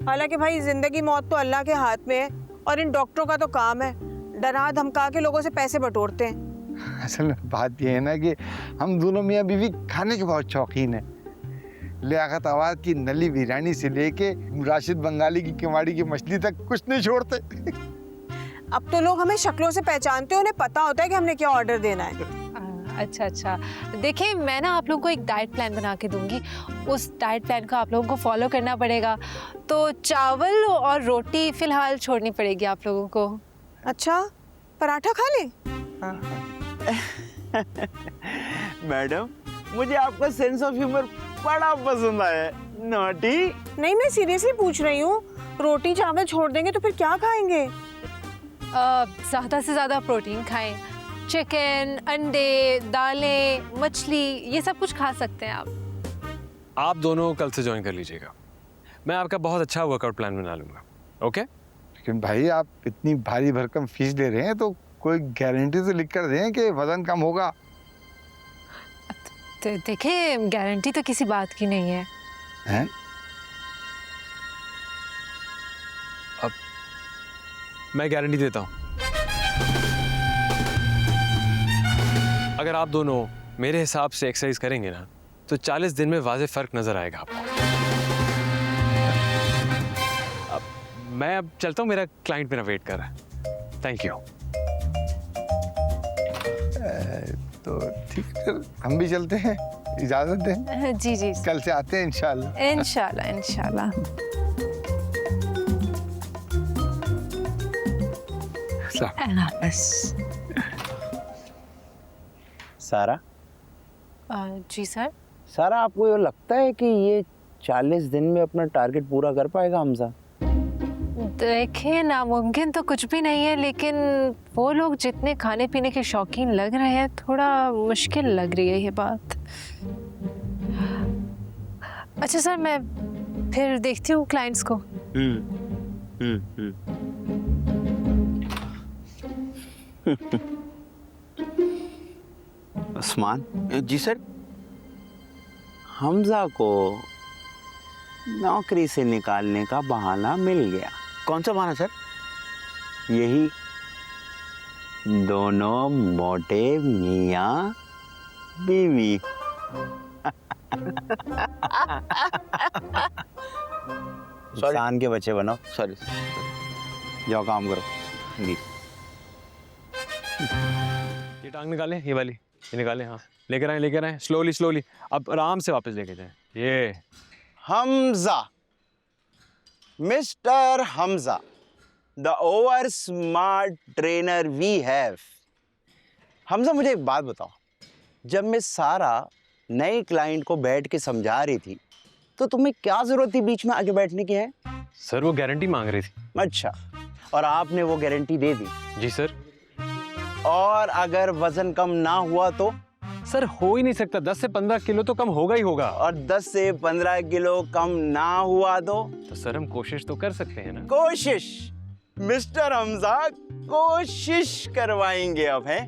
हालांकि भाई जिंदगी मौत तो अल्लाह के हाथ में है और इन डॉक्टरों का तो काम है डरा धमका के लोगों से पैसे बटोरते हैं। असल में बात यह है ना कि हम दोनों मियाँ बीवी खाने के बहुत शौकीन हैं। लियाकत आवाज की नली बिरयानी से लेके राशिद बंगाली की किमाड़ी की मछली तक कुछ नहीं छोड़ते। अब तो लोग हमें शक्लों से पहचानते हैं, उन्हें पता होता है कि हमने क्या ऑर्डर देना है। अच्छा अच्छा, देखिए मैं ना आप लोगों को एक डाइट प्लान बना के दूंगी, उस डाइट प्लान को आप लोगों को फॉलो करना पड़ेगा। तो चावल और रोटी फिलहाल छोड़नी पड़ेगी आप लोगों को। अच्छा, पराठा खा लें? मैडम, मुझे आपका सेंस ऑफ ह्यूमर बड़ा पसंद आया है। नॉटी? नहीं, मैं सीरियसली पूछ रही हूँ, रोटी चावल छोड़ देंगे तो फिर क्या खाएंगे? ज़्यादा से ज़्यादा प्रोटीन खाएं, चिकन, अंडे, दालें, मछली, ये सब कुछ खा सकते हैं आप। आप दोनों कल से ज्वाइन कर लीजिएगा, मैं आपका बहुत अच्छा वर्कआउट प्लान बना लूँगा। ओके? लेकिन भाई आप इतनी भारी भरकम फीस ले रहे हैं तो कोई गारंटी तो लिख कर दें कि वजन कम होगा। तो देखिए, गारंटी तो किसी बात की नहीं है। हैं? अब मैं गारंटी देता हूँ, अगर आप दोनों मेरे हिसाब से एक्सरसाइज करेंगे ना तो 40 दिन में वाज़े फ़र्क नज़र आएगा आपको। अब मैं अब चलता हूँ, मेरा क्लाइंट मेरा वेट कर रहा है। Thank you. तो ठीक है, फिर हम भी चलते हैं, इजाज़त दें। जी जी, कल से आते हैं इंशाल्लाह। इंशाल्लाह इंशाल्लाह। सारा? जी सर। सारा, आपको ये लगता है कि ये 40 दिन में अपना टारगेट पूरा कर पाएगा हमजा? देखिए, नामुमकिन तो कुछ भी नहीं है, लेकिन वो लोग जितने खाने पीने के शौकीन लग रहे हैं, थोड़ा मुश्किल लग रही है ये बात। अच्छा सर, मैं फिर देखती हूँ क्लाइंट्स को। उस्मान? जी सर। हमजा को नौकरी से निकालने का बहाना मिल गया। कौन सा बहाना सर? यही दोनों मोटे मियाँ बीवी। इंसान के बच्चे बनो। सॉरी, जाओ काम करो। जी। ये टांग निकालें, ये वाली, ये निकालें। हाँ, लेकर आए स्लोली स्लोली। अब आराम से वापस लेके जाएं। ये Hamza, mister Hamza, the over smart trainer we have. Hamza मुझे एक बात बताओ, जब मैं सारा नए क्लाइंट को बैठ के समझा रही थी तो तुम्हें क्या जरूरत थी बीच में आगे बैठने की है? सर वो गारंटी मांग रही थी। अच्छा, और आपने वो गारंटी दे दी? जी सर। और अगर वजन कम ना हुआ तो? सर हो ही नहीं सकता, 10 से 15 किलो तो कम होगा ही होगा। और 10 से 15 किलो कम ना हुआ तो सर हम कोशिश तो कर सकते हैं ना। कोशिश? मिस्टर हमजा, कोशिश करवाएंगे अब, है?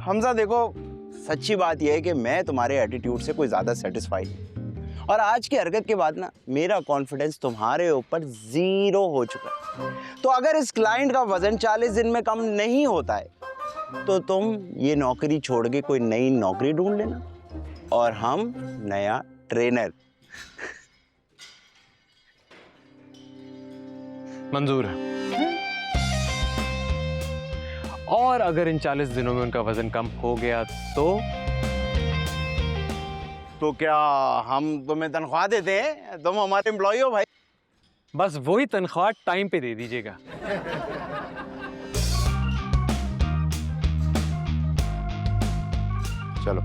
हमजा देखो, सच्ची बात यह है कि मैं तुम्हारे एटीट्यूड से कोई ज्यादा सेटिस्फाइड नहीं, और आज की हरकत के बाद ना मेरा कॉन्फिडेंस तुम्हारे ऊपर 0 हो चुका है। तो अगर इस क्लाइंट का वजन 40 दिन में कम नहीं होता है तो तुम ये नौकरी छोड़ के कोई नई नौकरी ढूंढ लेना, और हम नया ट्रेनर। मंजूर है। और अगर इन 40 दिनों में उनका वजन कम हो गया तो क्या हम तुम्हें तनख्वाह देते हैं? तुम हमारे एम्प्लॉय हो भाई। बस वही तनख्वाह टाइम पे दे दीजिएगा। चलो।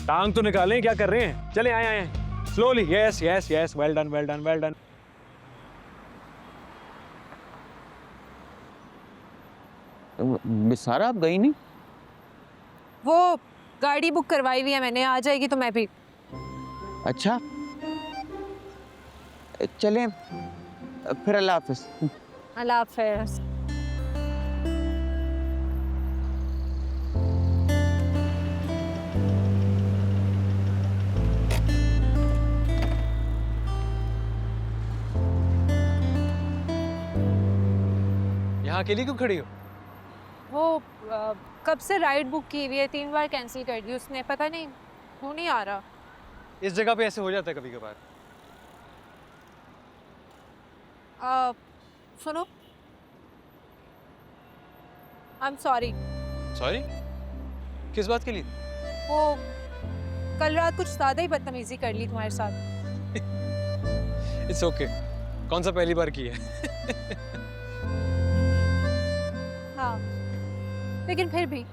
टांग तो निकालें, क्या कर रहे हैं? चले आए आए slowly. Yes yes yes, well done well done well done. बिसारा आप गई नहीं? वो गाड़ी बुक करवाई हुई है मैंने, आ जाएगी तो मैं भी। अच्छा चलें फिर, अल्लाह हाफिज। अल्लाह हाफिज। यहाँ अकेली क्यों खड़ी हो? वो कब से राइड बुक की हुई है, 3 बार कैंसिल कर दी उसने, पता नहीं क्यों नहीं आ रहा। इस जगह पे ऐसे हो जाता है कभी कभार। सुनो, आई एम सॉरी। सॉरी? किस बात के लिए? वो कल रात कुछ ज़्यादा ही बदतमीजी कर ली तुम्हारे साथ। It's okay. कौन सा पहली बार की है? हाँ, लेकिन फिर भी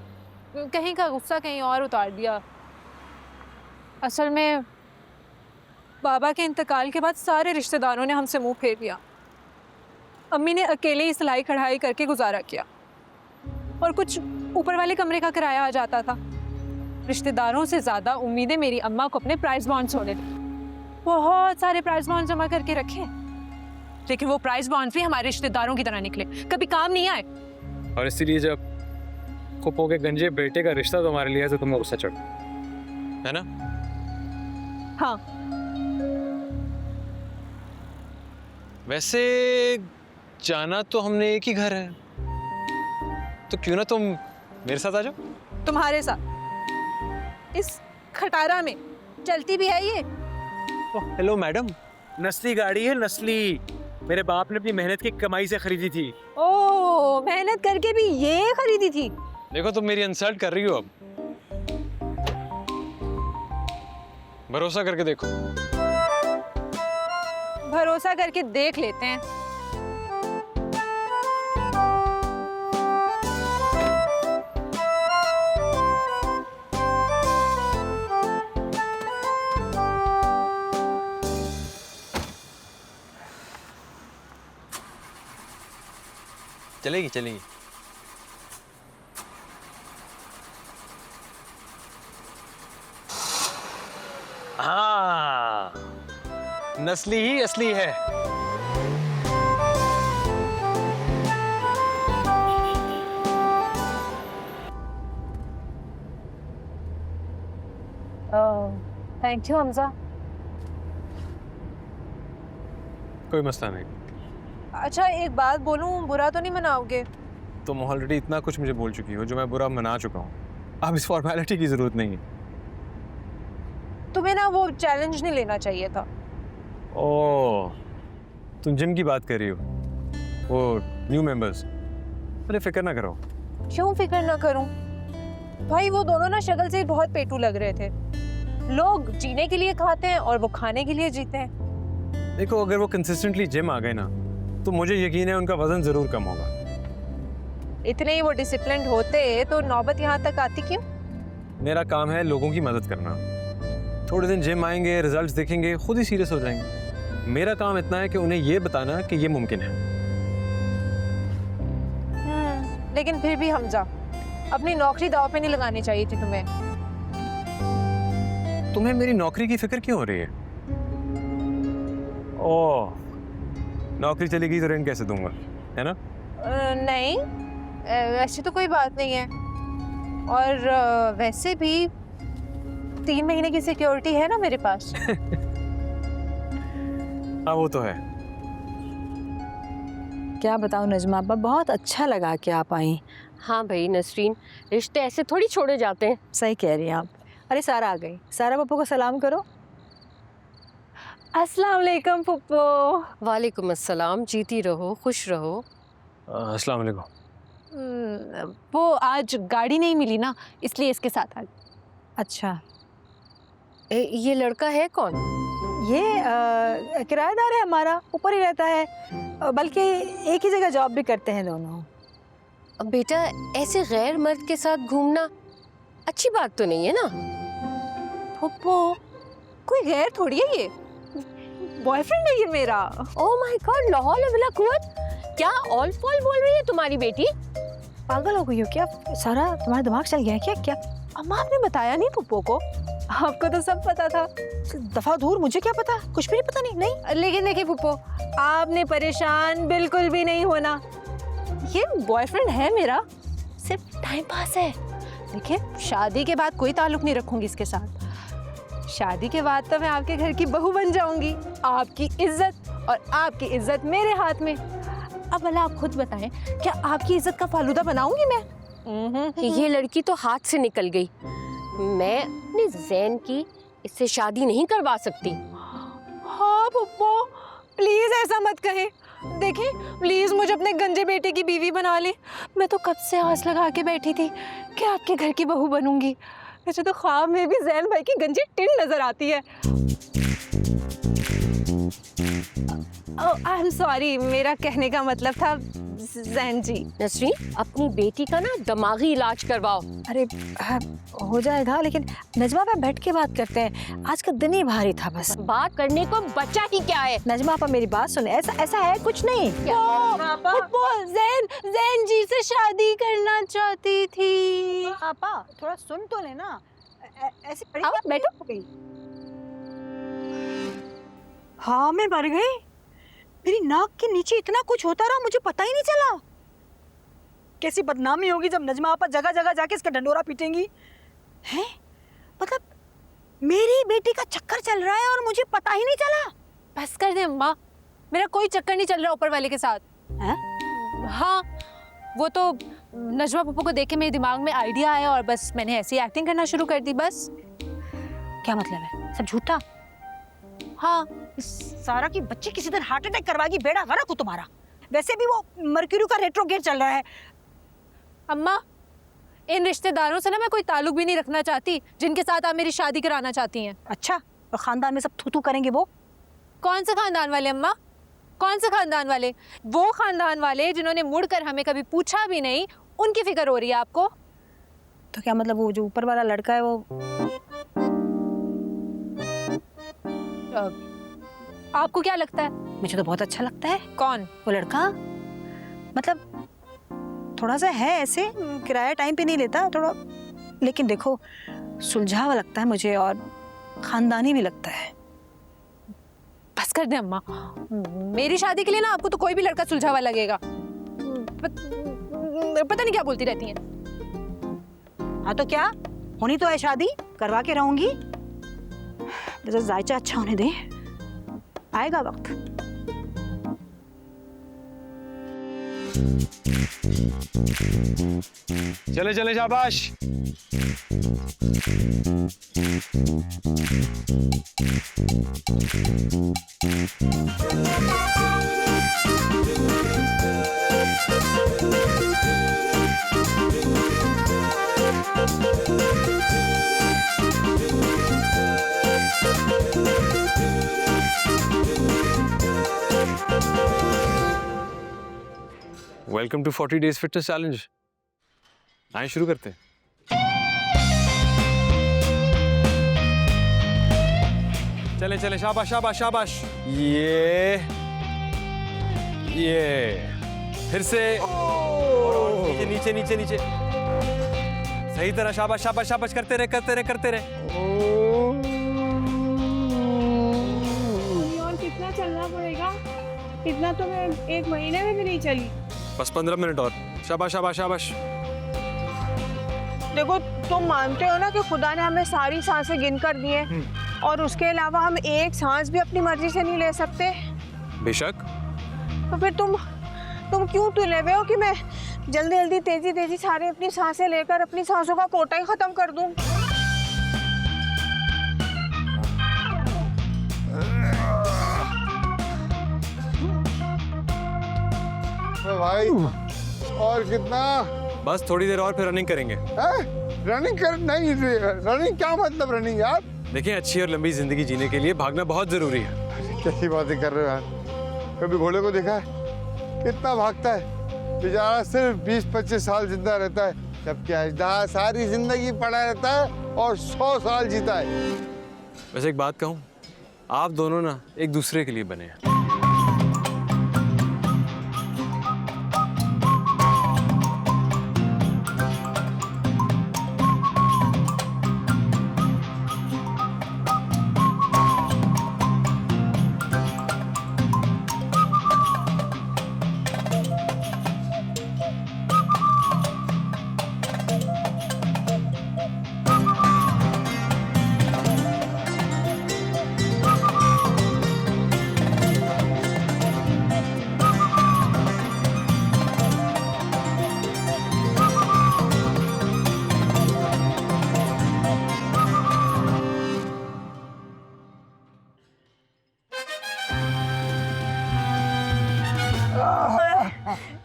कहीं का गुस्सा कहीं और उतार दिया। असल में बाबा के इंतकाल के बाद सारे रिश्तेदारों ने हमसे मुंह फेर लिया। अम्मी ने अकेले ही सिलाई कढ़ाई करके गुजारा किया, और कुछ ऊपर वाले कमरे का किराया आ जाता था। रिश्तेदारों से ज़्यादा उम्मीदें मेरी अम्मा को अपने प्राइस बॉन्ड्स होने दी। बहुत सारे प्राइस बॉन्ड्स जमा करके रखे, लेकिन वो प्राइस बॉन्ड्स भी हमारे रिश्तेदारों की तरह निकले, कभी काम नहीं आए। और इसीलिए जब कुप्पो के गंजे बेटे का रिश्ता तुम्हारे लिए है तो तुम्हें गुस्सा चढ़, है ना? हाँ। वैसे जाना तो हमने एक ही घर है, तो क्यों ना तुम मेरे साथ आ जाओ। तुम्हारे साथ? इस खटारा में चलती भी है ये? हेलो मैडम, नस्ली गाड़ी है, नस्ली। मेरे बाप ने अपनी मेहनत की कमाई से खरीदी थी। ओह, मेहनत करके भी ये खरीदी थी? देखो तुम मेरी इंसल्ट कर रही हो अब। भरोसा करके देखो। भरोसा करके देख लेते हैं। चलेगी चलेगी। हाँ, नस्ली ही असली है। Thank you Hamza. कोई मसला नहीं। अच्छा एक बात बोलूं, बुरा तो नहीं मनाओगे? तुम ऑलरेडी इतना कुछ मुझे बोल चुकी हो जो मैं बुरा मना चुका हूँ। अब इस फॉर्मेलिटी की जरूरत नहीं है। तुम्हें ना वो चैलेंज नहीं लेना चाहिए था। ओह, तुम जिम की बात कर रही हो, वो न्यू मेंबर्स। अरे फिक्र ना करो। क्यों फिक्र ना करूं? भाई वो दोनों ना शक्ल से बहुत पेटू लग रहे थे। लोग जीने के लिए खाते हैं और वो खाने के लिए जीते हैं। देखो अगर वो कंसिस्टेंटली जिम आ गए ना तो मुझे यकीन है उनका वजन जरूर कम होगा। इतने ही वो डिसिप्लिन्ड होते तो नौबत यहाँ तक आती क्यों? मेरा काम है लोगों की मदद करना। थोड़े दिन जिम आएंगे, रिजल्ट्स देखेंगे, खुद ही सीरियस हो जाएंगे। मेरा काम इतना है कि उन्हें ये बताना कि ये मुमकिन है। लेकिन फिर भी हमजा, अपनी नौकरी दांव पे नहीं लगानी चाहिए थी तुम्हें। तुम्हें मेरी नौकरी की फिक्र क्यों हो रही है? ओह, नौकरी चली गई तो रेंट कैसे दूंगा, है ना? नहीं, ऐसी तो कोई बात नहीं है। और वैसे भी 3 महीने की सिक्योरिटी है ना मेरे पास। हाँ वो तो है। क्या बताऊँ नजमा अब्बा, बहुत अच्छा लगा कि आप आई। हाँ भाई नसरीन, रिश्ते ऐसे थोड़ी छोड़े जाते हैं। सही कह रही हैं आप। अरे सारा आ गई, सारा पप्पू को सलाम करो। अस्सलाम वालेकुम पुप्पो। वालेकुम अस्सलाम, जीती रहो, खुश रहो। अस्सलाम वालेकुम। वो आज गाड़ी नहीं मिली ना, इसलिए इसके साथ आ गई। अच्छा, ये लड़का है कौन? ये किराएदार है हमारा, ऊपर ही रहता है, बल्कि एक ही जगह जॉब भी करते हैं दोनों। बेटा ऐसे गैर मर्द के साथ घूमना अच्छी बात तो नहीं है ना? पुप्पो कोई गैर थोड़ी है, ये बॉयफ्रेंड है ये मेरा। ओह माय गॉड, लाहौल वला कुव्वत, क्या ऑल फॉल बोल रही है तुम्हारी बेटी? पागल हो गई हो क्या सारा? तुम्हारा दिमाग चल गया है क्या? क्या अम्मा आपने बताया नहीं पुप्पो को? आपको तो सब पता था। दफा दूर, मुझे क्या पता, कुछ भी नहीं पता। नहीं। लेकिन देखिए पुप्पो, आपने परेशान बिल्कुल भी नहीं होना। ये बॉयफ्रेंड है मेरा, सिर्फ टाइम पास है। देखिए शादी के बाद कोई ताल्लुक नहीं रखूंगी इसके साथ। शादी के बाद तो मैं आपके घर की बहू बन जाऊंगी। आपकी इज्जत और आपकी इज्जत मेरे हाथ में। अब भला आप खुद बताएं, क्या आपकी इज्जत का फालूदा बनाऊंगी मैं? ये लड़की तो हाथ से निकल गई। मैं अपने जैन की इससे शादी नहीं करवा सकती। हाँ पुप्पो, प्लीज ऐसा मत कहें। देखिए प्लीज मुझे अपने गंजे बेटे की बीवी बना ले। मैं तो कब से आस लगा के बैठी थी कि आपके घर की बहू बनूंगी। मुझे तो ख्वाब में भी जैन भाई की गंजी टिन नजर आती है। आई एम सॉरी, मेरा कहने का मतलब था जैन जी। नसरीन, अपनी बेटी का ना दिमागी इलाज करवाओ। अरे हो जाएगा, लेकिन नजमा पे बैठ के बात करते हैं। आज का दिन ही भारी था बस। बात करने को बचा ही क्या है? नजमा आपा मेरी बात सुने, ऐसा है कुछ नहीं। पुप्पो जैन जी से शादी करना चाहती थी। आपा थोड़ा सुन तो लेना, ऐसे पड़ी आओ, क्या बैठो। हो गई? हाँ मैं मर गई। मेरी नाक के नीचे इतना कुछ होता रहा, मुझे पता ही नहीं चला। कैसी बदनामी होगी जब नजमा आपा जगह जगह जाके इसका डंडोरा पीटेंगी। हैं? मतलब मेरी बेटी का चक्कर चल रहा है और मुझे पता ही नहीं चला। बस कर दे अम्मा, मेरा कोई चक्कर नहीं चल रहा ऊपर वाले के साथ। हैं? हाँ, वो तो नजमा पुप्पो को देख के मेरे दिमाग में आइडिया आया और बस मैंने ऐसी एक्टिंग करना शुरू कर दी बस। क्या मतलब है? सब झूठा? हाँ, सारा की बच्ची किसी दिन हार्ट अटैक करवाएगी, बेड़ा गर्क हो तुम्हारा। वैसे भी वो मर्क्यूरी का रेट्रोगेट चल रहा है। अम्मा इन रिश्तेदारों से ना मैं कोई ताल्लुक भी नहीं रखना चाहती जिनके साथ आप मेरी शादी कराना चाहती हैं। अच्छा, और खानदान में सब थू करेंगे वो? कौन से खानदान वाले अम्मा? कौन से खानदान वाले? वो खानदान वाले जिन्होंने मुड़कर हमें कभी पूछा भी नहीं, उनकी फिक्र हो रही है आपको? तो क्या मतलब वो जो ऊपर वाला लड़का है वो? आपको क्या लगता है? मुझे तो बहुत अच्छा लगता है। कौन? वो लड़का मतलब थोड़ा सा है ऐसे, किराया टाइम पे नहीं लेता थोड़ा, लेकिन देखो सुलझा हुआ लगता है मुझे और खानदानी भी लगता है। बस कर दे अम्मा, मेरी शादी के लिए ना आपको तो कोई भी लड़का सुलझा हुआ लगेगा। पता नहीं क्या बोलती रहती हैं। हाँ तो क्या होनी तो है, शादी करवा के रहूंगी। जैसे जायचा अच्छा होने दे, आएगा वक्त। चले चले शाबाश। Welcome to 40 days fitness challenge. आए शुरू करते हैं। चले चले, शाबाश शाबाश शाबाश। ये फिर से नीचे नीचे नीचे नीचे, सही तरह, शाबाश शाबाश शाबाश, करते रहे करते रहे करते रहे। और कितना चलना पड़ेगा? इतना तो मैं 1 महीने में भी नहीं चली। बस 15 मिनट और। शाबाश शाबाश शाबाश। देखो, तुम मानते हो ना कि खुदा ने हमें सारी सांसें गिन कर दी हैं, और उसके अलावा हम एक सांस भी अपनी मर्जी से नहीं ले सकते। बेशक। तो फिर तुम क्यों तुले हुए हो कि मैं जल्दी जल्दी तेजी तेजी सारे अपनी सांसें लेकर अपनी सांसों का कोटा ही खत्म कर दूं? भाई और कितना? बस थोड़ी देर और, फिर रनिंग करेंगे। रनिंग कर नहीं, रनिंग क्या मतलब रनिंग यार? देखिए, अच्छी और लंबी जिंदगी जीने के लिए भागना बहुत जरूरी है। कैसी बातें कर रहे हो यार? कभी घोड़े को देखा है? कितना भागता है बेचारा, सिर्फ 20-25 साल जिंदा रहता है, जबकि अजदा सारी जिंदगी पड़ा रहता है और 100 साल जीता है। वैसे एक बात कहूँ, आप दोनों ना एक दूसरे के लिए बने हैं।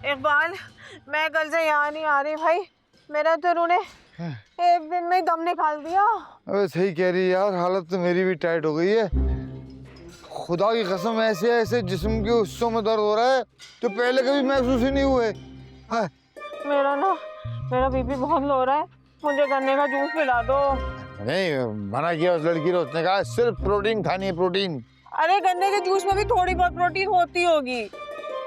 इकबाल, मैं कल से यहाँ नहीं आ रही भाई। मेरा तो उन्होंने 1 दिन में ही दम निकाल दिया। अबे सही कह रही है यार, हालत तो मेरी भी टाइट हो गई है। खुदा की कसम, ऐसे ऐसे जिस्म के हिस्सों में दर्द हो रहा है तो पहले कभी महसूस ही नहीं हुए। हाँ। मेरा बीपी बहुत लो रहा है, मुझे गन्ने का जूस पिला दो। नहीं, मना किया उस लड़की ने, उसने कहा सिर्फ प्रोटीन खानी है, प्रोटीन। अरे गन्ने के जूस में भी थोड़ी बहुत प्रोटीन होती होगी।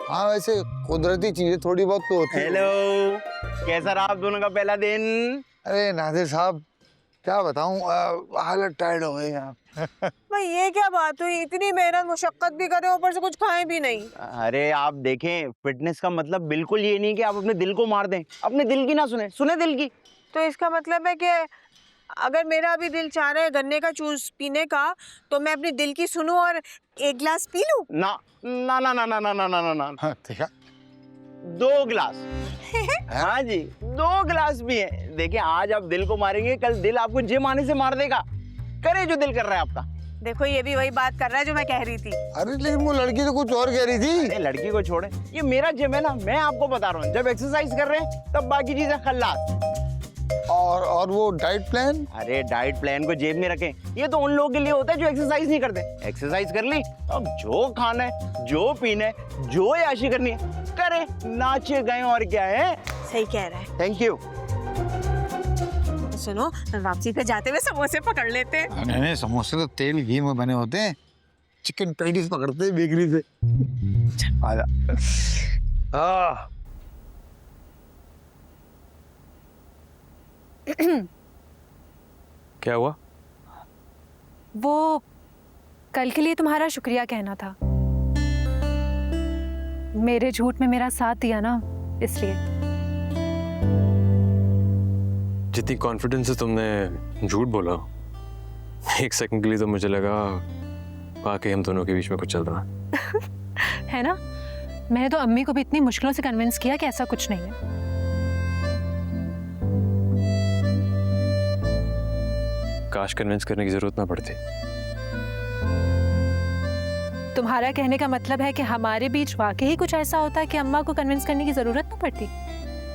हाँ, वैसे कुदरती चीजें थोड़ी बहुत तो होती है। हेलो, कैसा रहा आप दोनों का पहला दिन? अरे नादिर साहब, क्या बताऊं, हालत टाइट हो गई यार। भाई ये क्या बात हुई? इतनी मेहनत मुशक्कत भी करे, ऊपर से कुछ खाए भी नहीं। अरे आप देखें, फिटनेस का मतलब बिल्कुल ये नहीं कि आप अपने दिल को मार दें, अपने दिल की ना सुने दिल की। तो इसका मतलब है कि अगर मेरा अभी दिल चाह रहा है गन्ने का जूस पीने का, तो मैं अपने दिल की सुनूं और 1 गिलास पी लूं? ना ना ना ना ना ना ना ना ना। हाँ, ठीक है। 2 गिलास। हाँ जी, 2 गिलास भी है। देखिए, आज आप दिल को मारेंगे, कल दिल आपको जिम आने से मार देगा। करे जो दिल कर रहा है आपका। देखो, ये भी वही बात कर रहा है जो मैं कह रही थी। अरे लेकिन वो लड़की तो कुछ और कह रही थी। अरे लड़की को छोड़े, ये मेरा जिम है ना, मैं आपको बता रहा हूँ। जब एक्सरसाइज कर रहे हैं तब बाकी चीजें खल्लास। और वो डाइट प्लान? अरे डाइट प्लान को जेब में रखें, ये तो उन लोगों के लिए होता है जो एक्सरसाइज नहीं करते। एक्सरसाइज कर ली, अब जो खाना है, जो पीना है, जो याशी करनी है करे, नाचे गए, और क्या है। सही कह रहा है। Thank you. सुनो, वापसी पे जाते हुए समोसे पकड़ लेते हैं। नहीं, समोसे तो तेल घी में बने होते हैं, चिकन पैटीज पकड़ते हैं बेकरी से। आजा। क्या हुआ? वो कल के लिए तुम्हारा शुक्रिया कहना था। मेरे झूठ में मेरा साथ दिया ना, इसलिए। जितनी कॉन्फिडेंस से तुमने झूठ बोला, 1 सेकंड के लिए तो मुझे लगा वाकई हम दोनों के बीच में कुछ चल रहा है ना? मैंने तो अम्मी को भी इतनी मुश्किलों से कन्विंस किया कि ऐसा कुछ नहीं है। काश कन्विंस करने की जरूरत ना पड़ती। तुम्हारा कहने का मतलब है कि हमारे बीच वाकई ही कुछ ऐसा होता है कि अम्मा को कन्विंस करने की जरूरत ना पड़ती?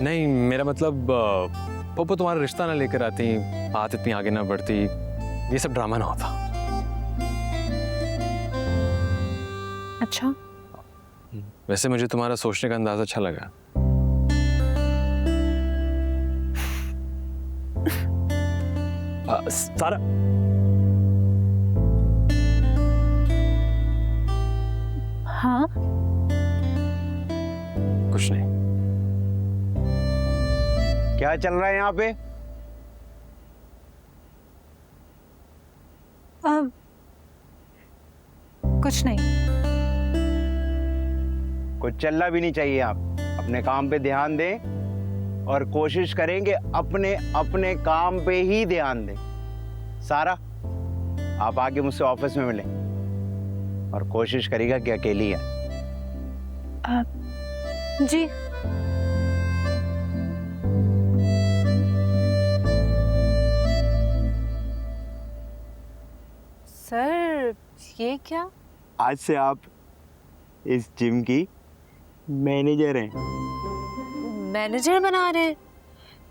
नहीं, मेरा मतलब पप्पू तुम्हारा रिश्ता ना लेकर आती, बात इतनी आगे ना बढ़ती, ये सब ड्रामा ना होता। अच्छा। वैसे मुझे तुम्हारा सोचने का अंदाज अच्छा लगा। सारा हाँ कुछ नहीं। क्या चल रहा है यहाँ पे? कुछ नहीं। कुछ चलना भी नहीं चाहिए। आप अपने काम पे ध्यान दें और कोशिश करें कि अपने अपने काम पे ही ध्यान दें। सारा, आप आके मुझसे ऑफिस में मिलें और कोशिश करिएगा कि अकेली है। जी। सर ये क्या? आज से आप इस जिम की मैनेजर हैं। मैनेजर बना रहे हैं?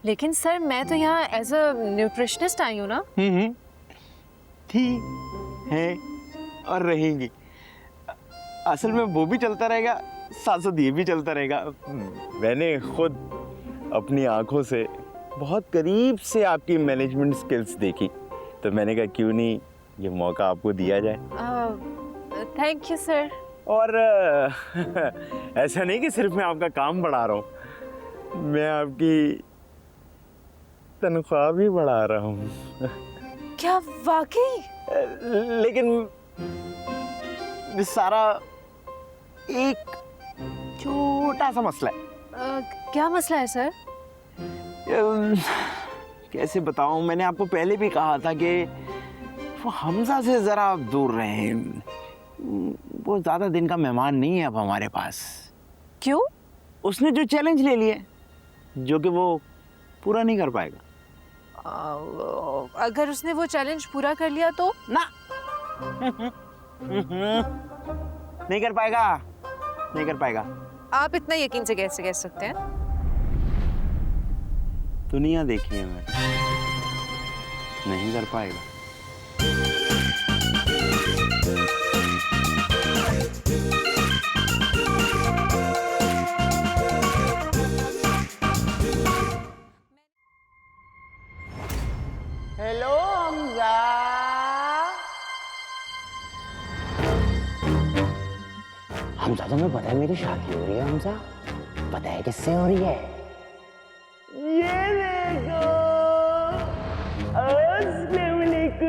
लेकिन सर मैं तो यहाँ एज अ न्यूट्रिशनिस्ट आई हूँ ना। थी है और रहेंगी। असल में वो भी चलता रहेगा, साथ साथ ये भी चलता रहेगा। मैंने खुद अपनी आंखों से बहुत करीब से आपकी मैनेजमेंट स्किल्स देखी, तो मैंने कहा क्यों नहीं ये मौका आपको दिया जाए। Thank you sir. और ऐसा नहीं कि सिर्फ मैं आपका काम बढ़ा रहा हूँ, मैं आपकी तनख्वाह भी बढ़ा रहा हूँ। क्या वाकई? लेकिन सारा एक छोटा सा मसला है। क्या मसला है सर? कैसे बताऊं, मैंने आपको पहले भी कहा था कि वो हमजा से जरा आप दूर रहें। वो ज्यादा दिन का मेहमान नहीं है अब हमारे पास। क्यों? उसने जो चैलेंज ले लिया जो कि वो पूरा नहीं कर पाएगा। अगर उसने वो चैलेंज पूरा कर लिया तो? ना नहीं कर पाएगा, नहीं कर पाएगा। आप इतना यकीन से कैसे कह सकते हैं? दुनिया देखी है मैंने, नहीं कर पाएगा। हेलो हमजा। हमजा, तुम्हें पता है मेरी शादी हो रही है? हमजा, पता है किससे हो रही है? ये देखो, अस्सलाम वालेकुम।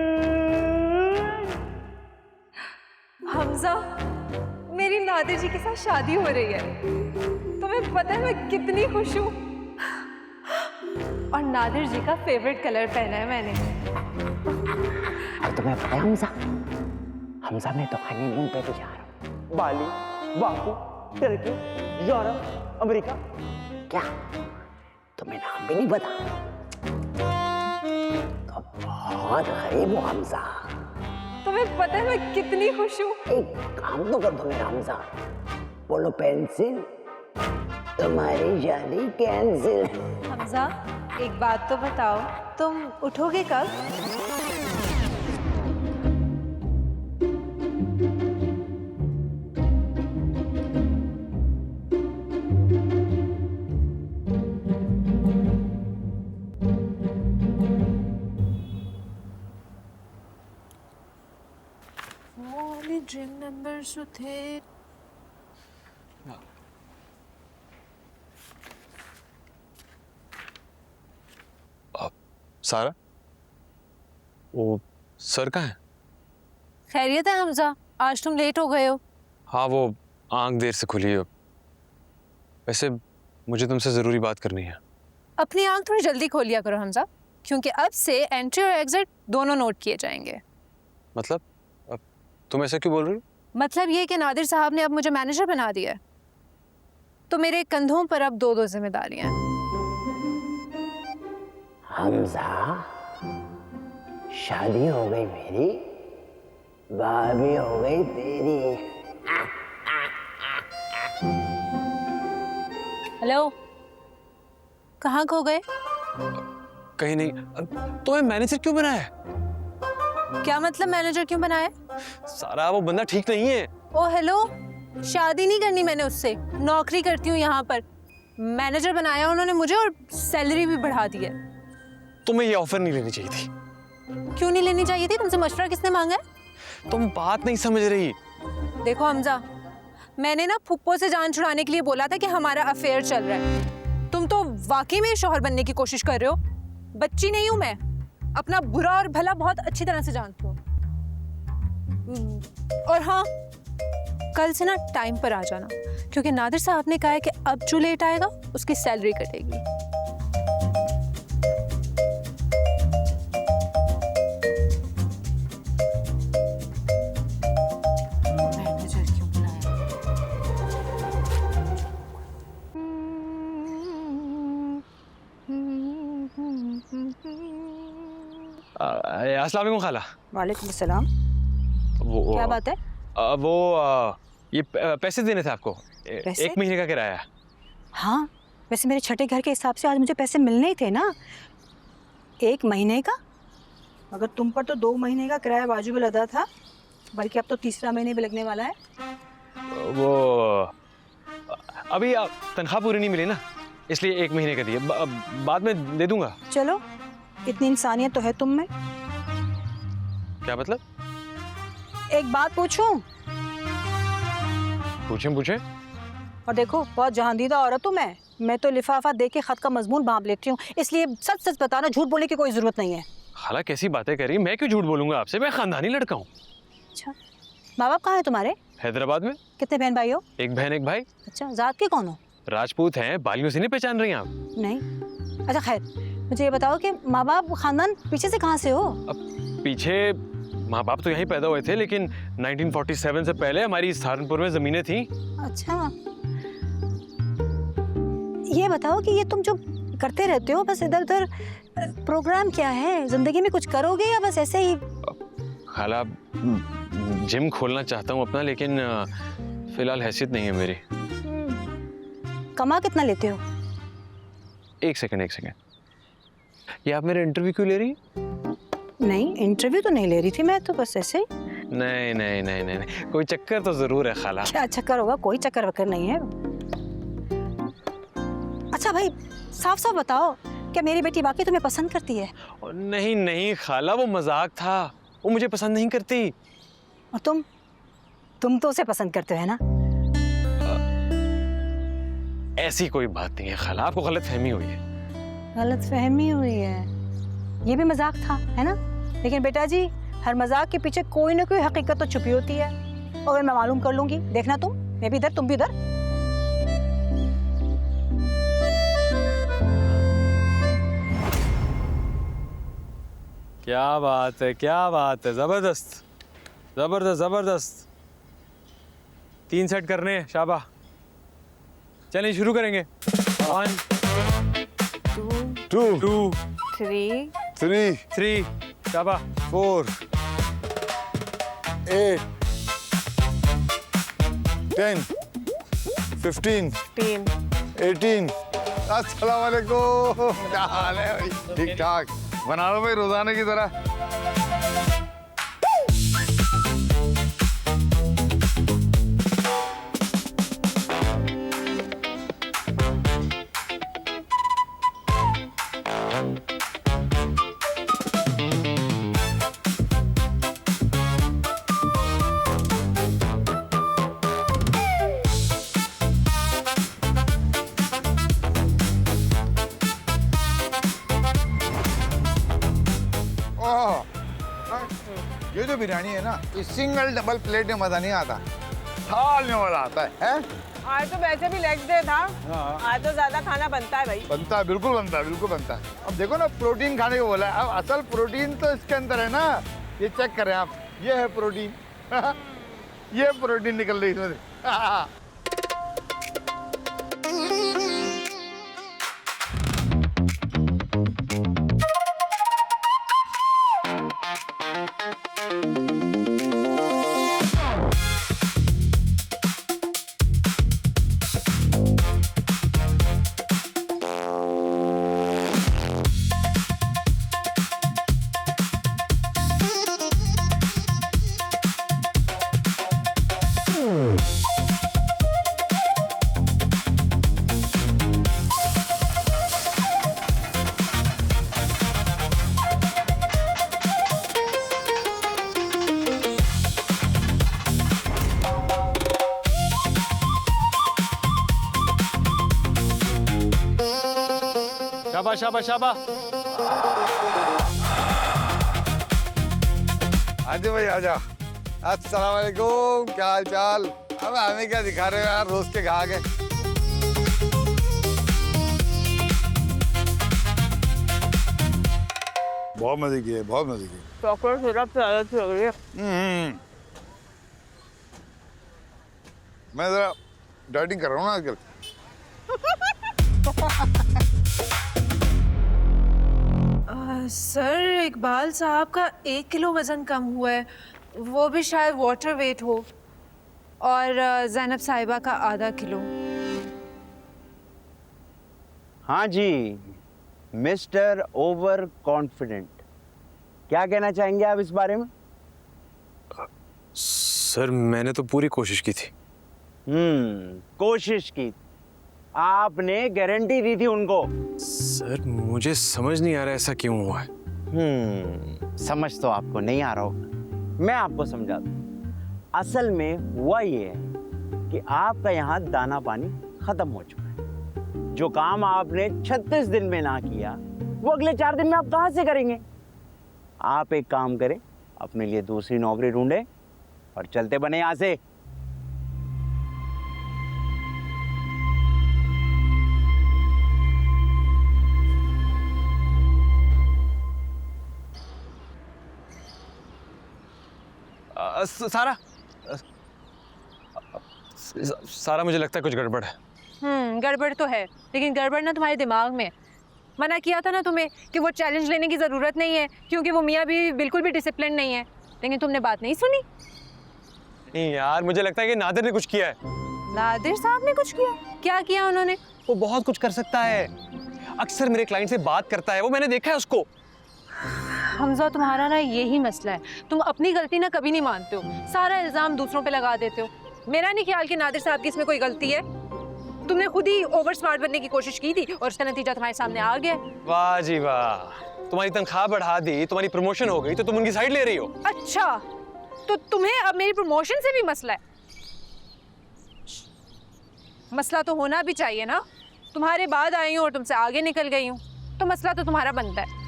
हमजा, मेरी नादिर जी के साथ शादी हो रही है। तुम्हें पता है मैं कितनी खुश हूँ। और नादिर जी का फेवरेट कलर पहना है मैंने। और तुम्हें पता है हमजा, हमजा मैं तो हनीमून पे भी जा रहा हूँ। बाली, बाकू, टर्की, यूरोप, अमेरिका। क्या तुम्हें नाम भी नहीं पता? तो बहुत गरीब हूँ हमजा। तुम्हें पता है मैं कितनी खुश हूँ। एक काम तो कर दो मेरा हमजा, बोलो पेंसिल, तुम्हारी शादी कैंसिल। हमजा एक बात तो बताओ, तुम उठोगे कब? ड्रिंक नंबर जो थे। सारा, वो सर कहाँ है? खैरियत है हमजा, आज तुम लेट हो गए हो। हाँ, वो आंख देर से खुली है। वैसे मुझे तुमसे ज़रूरी बात करनी है। अपनी आंख थोड़ी जल्दी खोलिया करो हमजा, क्योंकि अब से एंट्री और एग्जिट दोनों नोट किए जाएंगे। मतलब तुम ऐसा क्यों बोल रही हो? मतलब ये कि नादिर साहब ने अब मुझे मैनेजर बना दिया है, तो मेरे कंधों पर अब दो जिम्मेदारियां हैं। हमजा, शादी हो गई मेरी, भाभी हो गई तेरी। हेलो, कहाँ खो गए? कहीं नहीं। तुम्हें मैनेजर क्यों बनाया है? क्या मतलब मैनेजर क्यों बनाया? सारा, वो बंदा ठीक नहीं है। ओ हेलो, शादी नहीं करनी मैंने उससे, नौकरी करती हूँ यहाँ पर। मैनेजर बनाया उन्होंने मुझे और सैलरी भी बढ़ा दी है। तुम्हें ये ऑफर नहीं लेनी चाहिए थी। क्यों नहीं लेनी चाहिए थी? तुमसे मशवरा किसने मांगा है? तुम बात नहीं समझ रही। देखो हमजा, मैंने ना फुप्पो से जान छुड़ाने के लिए बोला था कि हमारा अफेयर चल रहा है। तुम तो वाकई में शौहर बनने की कोशिश कर रहे हो। बच्ची नहीं हूं मैं, अपना बुरा और भला बहुत अच्छी तरह से जानती हूँ। और हाँ, कल से ना टाइम पर आ जाना, क्योंकि नादिर साहब ने कहा है कि अब जो लेट आएगा उसकी सैलरी कटेगी। अस्सलाम वालेकुम खाला। वालेकुम अस्सलाम। वो क्या बात है? ये पैसे देने थे आपको। पैसे? 1 महीने का किराया। हाँ, वैसे मेरे छठे घर के हिसाब से आज मुझे पैसे मिलने ही थे ना। 1 महीने का? मगर तुम पर तो 2 महीने का किराया बाजू में लगा था, बल्कि अब तो तीसरा महीने भी लगने वाला है। वो अभी तनख्वाह पूरी नहीं मिली ना, इसलिए 1 महीने का दिए। बाद में दे दूंगा। चलो, इतनी इंसानियत तो है तुम में। क्या मतलब? एक बात पूछूं? पूछें पूछें। और देखो, बहुत जहांदीदा औरत हूँ मैं तो लिफाफा दे के खत का मजमून भांप लेती हूँ, इसलिए सच सच बताना, झूठ बोलने की कोई जरूरत नहीं है। खाला कैसी बातें करी, मैं क्यों झूठ बोलूंगा आपसे? मैं खानदानी लड़का हूँ। अच्छा, माँ बाप कहाँ है तुम्हारे? हैदराबाद में। कितने बहन भाई हो? 1 बहन 1 भाई। अच्छा, जात के कौन हो? राजपूत हैं, बालियों से नहीं पहचान रही आप? नहीं। अच्छा खैर, मुझे ये बताओ कि माँ बाप खानदान पीछे से कहाँ से हो? अब पीछे माँ बाप तो यहीं पैदा हुए थे, लेकिन 1947 से पहले हमारी सहारनपुर में ज़मीनें थीं। अच्छा, ये बताओ कि ये तुम जो करते रहते हो बस इधर उधर, प्रोग्राम क्या है? जिंदगी में कुछ करोगे या बस ऐसे ही? खाला, जिम खोलना चाहता हूँ अपना, लेकिन फिलहाल हैसियत नहीं है मेरी। कमा कितना लेते हो? 1 सेकंड। ये आप मेरा इंटरव्यू क्यों ले रही? नहीं, इंटरव्यू तो नहीं ले रही थी मैं, तो बस ऐसे ही। नहीं, कोई चक्कर तो जरूर है खाला। क्या चक्कर होगा? कोई चक्कर वक्कर नहीं है। अच्छा भाई, साफ साफ बताओ, क्या मेरी बेटी वाकई तुम्हें पसंद करती है? नहीं खाला, वो मजाक था। वो मुझे पसंद नहीं करती। और तुम तो उसे पसंद करते हो, है ना? ऐसी कोई बात नहीं है खाला, आपको गलतफहमी हुई है। गलतफहमी हुई है? ये भी मजाक था, है ना? लेकिन बेटा जी, हर मजाक के पीछे कोई ना कोई हकीकत तो छुपी होती है, और मैं मालूम कर लूंगी। देखना तुम, मैं भी इधर, तुम भी उधर। क्या बात है, क्या बात है, जबरदस्त जबरदस्त जबरदस्त। 3 सेट करने हैं, शाबाश। चलिए शुरू करेंगे। 1 2 3 शाबाश। 4 8 10 15 18। अस्सलाम वालेकुम। क्या हाल है भाई? ठीक ठाक बना लो भाई, रोजाना की तरह। ये जो बिरयानी है ना, इस सिंगल डबल प्लेट में मजा नहीं आता, थाल में मजा आता है? आज तो वैसे भी लेग डे था। आज तो ज्यादा खाना बनता है भाई। बनता है, बिल्कुल बनता है, बिल्कुल बनता है। अब देखो ना, प्रोटीन खाने को बोला है। अब असल प्रोटीन तो इसके अंदर है ना, ये चेक करें आप, ये है प्रोटीन। ये प्रोटीन निकल रही है इसमें। शाबाश शाबाश शाबाश। आजा भाई आजा। अस्सलाम वालेकुम, क्या हाल चाल? अब हमें क्या दिखा रहे हो यार, रोज के गा के। बहुत मजे किए, बहुत मजे किए। चॉकलेट सिरप से आदत लग रही है। मैं जरा डाइटिंग कर रहा हूँ ना आजकल। सर इकबाल साहब का 1 किलो वज़न कम हुआ है, वो भी शायद वाटर वेट हो, और ज़ैनब साहिबा का आधा किलो। हाँ जी, मिस्टर ओवर कॉन्फिडेंट, क्या कहना चाहेंगे आप इस बारे में? सर मैंने तो पूरी कोशिश की थी। कोशिश की, आपने गारंटी दी थी उनको। सर मुझे समझ नहीं आ रहा ऐसा क्यों हुआ है। समझ तो आपको नहीं आ रहा होगा, मैं आपको समझा दूं। असल में हुआ ये है कि आपका यहाँ दाना पानी खत्म हो चुका है। जो काम आपने 36 दिन में ना किया, वो अगले 4 दिन में आप कहाँ से करेंगे? आप एक काम करें, अपने लिए दूसरी नौकरी ढूंढे और चलते बने यहाँ से। सारा सारा मुझे लगता है कुछ गड़बड़ है। गड़बड़ तो है, लेकिन गड़बड़ ना तुम्हारे दिमाग में। मना किया था ना तुम्हें कि वो चैलेंज लेने की ज़रूरत नहीं है, क्योंकि वो मियाँ भी बिल्कुल भी डिसिप्लिन नहीं है, लेकिन तुमने बात नहीं सुनी। नहीं यार, मुझे लगता है कि नादिर ने कुछ किया है। नादिर साहब ने कुछ किया? क्या किया उन्होंने? वो बहुत कुछ कर सकता है, अक्सर मेरे क्लाइंट से बात करता है, वो मैंने देखा है उसको। हमजा, तुम्हारा ना यही मसला है, तुम अपनी गलती ना कभी नहीं मानते हो, सारा इल्ज़ाम दूसरों पे लगा देते हो। मेरा नहीं ख्याल कि नादिर साहब की इसमें कोई गलती है। तुमने खुद ही ओवर स्मार्ट बनने की कोशिश की थी और उसका नतीजा तुम्हारे सामने आ गया। वाह जी वाह, तुम्हारी तनख्वाह बढ़ा दी, तुम्हारी प्रमोशन हो गई, तो तुम उनकी साइड ले रही हो। अच्छा, तो तुम्हें अब मेरी प्रमोशन से भी मसला है? मसला तो होना भी चाहिए ना, तुम्हारे बाद आई हूँ और तुमसे आगे निकल गई हूँ, तो मसला तो तुम्हारा बनता है।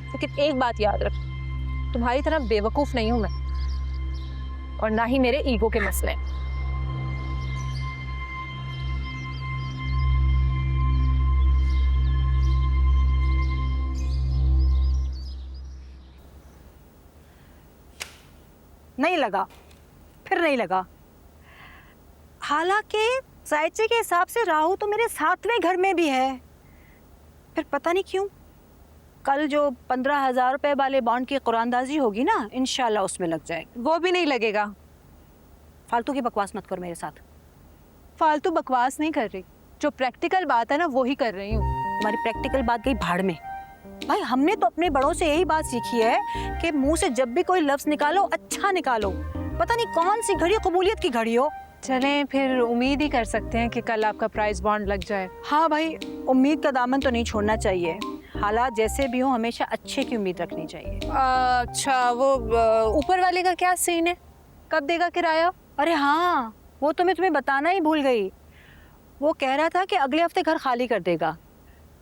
लेकिन एक बात याद रख, तुम्हारी तरह बेवकूफ़ नहीं हूँ मैं, और ना ही मेरे ईगो के मसले। नहीं लगा, फिर नहीं लगा। हालांकि जायचे के हिसाब से राहु तो मेरे 7वें घर में भी है, फिर पता नहीं क्यों कल जो 15,000 रुपए वाले बॉन्ड की कुरानदाजी होगी ना, इंशाल्लाह उसमें लग जाएगा। वो भी नहीं लगेगा। फालतू की बकवास मत करो मेरे साथ। फालतू बकवास नहीं कर रही, जो प्रैक्टिकल बात है ना वो ही कर रही हूँ। तुम्हारी प्रैक्टिकल बात गई भाड़ में। भाई हमने तो अपने बड़ों से यही बात सीखी है कि मुंह से जब भी कोई लफ्ज निकालो अच्छा निकालो, पता नहीं कौन सी घड़ी कबूलियत की घड़ी हो। चलें, फिर उम्मीद ही कर सकते हैं कि कल आपका प्राइस बॉन्ड लग जाए। हाँ भाई, उम्मीद का दामन तो नहीं छोड़ना चाहिए। हालात जैसे भी हो हमेशा अच्छे की उम्मीद रखनी चाहिए। अच्छा, वो ऊपर वाले का क्या सीन है, कब देगा किराया? अरे हाँ, वो तो मैं तुम्हें बताना ही भूल गई। वो कह रहा था कि अगले हफ्ते घर खाली कर देगा,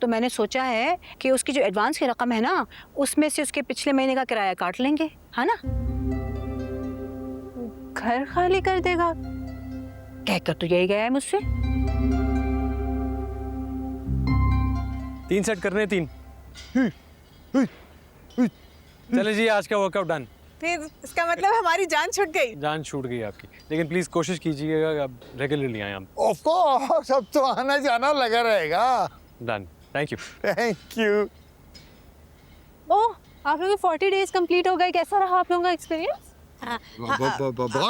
तो मैंने सोचा है कि उसकी जो एडवांस की रकम है ना, उसमें से उसके पिछले महीने का किराया काट लेंगे, है ना? घर खाली कर देगा? कहकर तो यही गया है मुझसे। 3 सेट करने, 3। चले जी, आज का वर्कआउट डन। फिर इसका मतलब हमारी जान छूट गई। जान छूट गई आपकी, लेकिन प्लीज कोशिश कीजिएगा कि आप रेगुलरली आए। हम ऑफ कोर्स, अब तो आना जाना लगा रहेगा। Done, thank you. Thank you. Oh, आप लोगों के 40 डेज कंप्लीट हो गए, कैसा रहा आप लोगों का एक्सपीरियंस? बहुत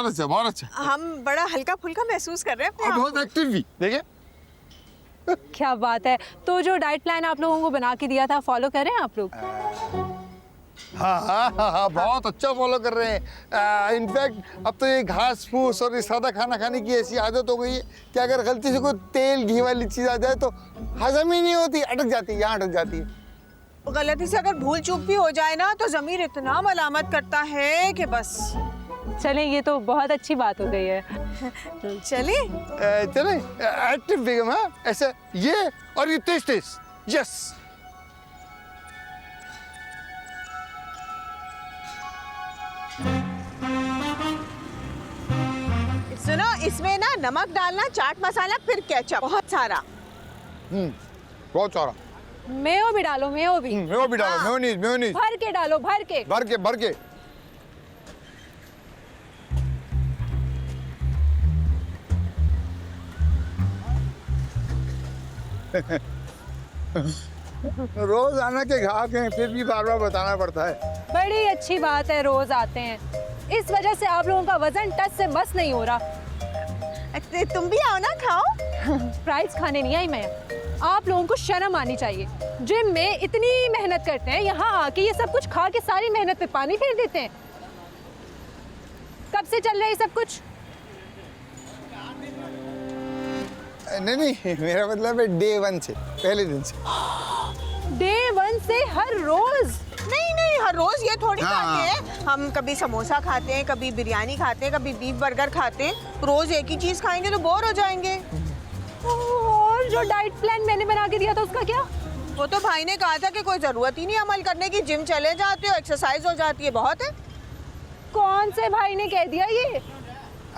अच्छा, बहुत अच्छा। हम बड़ा हल्का फुल्का महसूस कर रहे हैं अपने आप बहुत एक्टिव भी, देखिए। क्या बात है। तो जो डाइट प्लान आप लोगों को बना के दिया था, फॉलो कर रहे हैं आप लोग? हाँ हाँ हाँ हाँ, बहुत अच्छा फॉलो कर रहे हैं। इनफैक्ट अब तो ये घास फूस और ये सादा खाना खाने की ऐसी आदत हो गई है कि अगर गलती से कोई तेल घी वाली चीज़ आ जाए तो हजम ही नहीं होती, अटक जाती है, यहाँ अटक जाती है। गलती से अगर भूल चूक भी हो जाए ना, तो ज़मीर इतना मलामत करता है कि बस। चलें, ये तो बहुत अच्छी बात हो गई है। चले चले एक्टिव बेगम। हाँ, ऐसा ये और ये टेस्ट, यस। सुनो, इसमें ना नमक डालना, चाट मसाला, फिर केचप, बहुत सारा। बहुत सारा। मेयो भी डालो, मेयो भी। मेयो भी डालो, मेयोनीज मेयोनीज। भर के डालो, भर के। भर के भर के। रोज आना के घाक हैं, फिर भी बार बार बताना पड़ता है। बड़ी अच्छी बात है, रोज आते हैं। इस वजह से आप लोगों का वजन टच से बस नहीं हो रहा। तुम भी आओ ना, खाओ। प्राइस खाने नहीं आई मैं। आप लोगों को शर्म आनी चाहिए। जिम में इतनी मेहनत करते हैं, यहाँ आके ये सब कुछ खा के सारी मेहनत पे पानी फेर देते हैं। कब से चल रहा है ये सब कुछ? नहीं नहीं, मेरा मतलब है डे 1 से, पहले दिन से। डे 1 से हर रोज? नहीं नहीं, हर रोज ये थोड़ी हाँ। खाते हैं। हम कभी समोसा खाते हैं, कभी बिरयानी खाते हैं, कभी बीफ बर्गर खाते हैं। रोज एक ही चीज खाएंगे तो बोर हो जाएंगे। और जो डाइट प्लान मैंने बना के दिया था उसका क्या? वो तो भाई ने कहा था कि कोई जरूरत ही नहीं अमल करने की, जिम चले जाते हो, एक्सरसाइज हो जाती है, बहुत है। कौन से भाई ने कह दिया ये?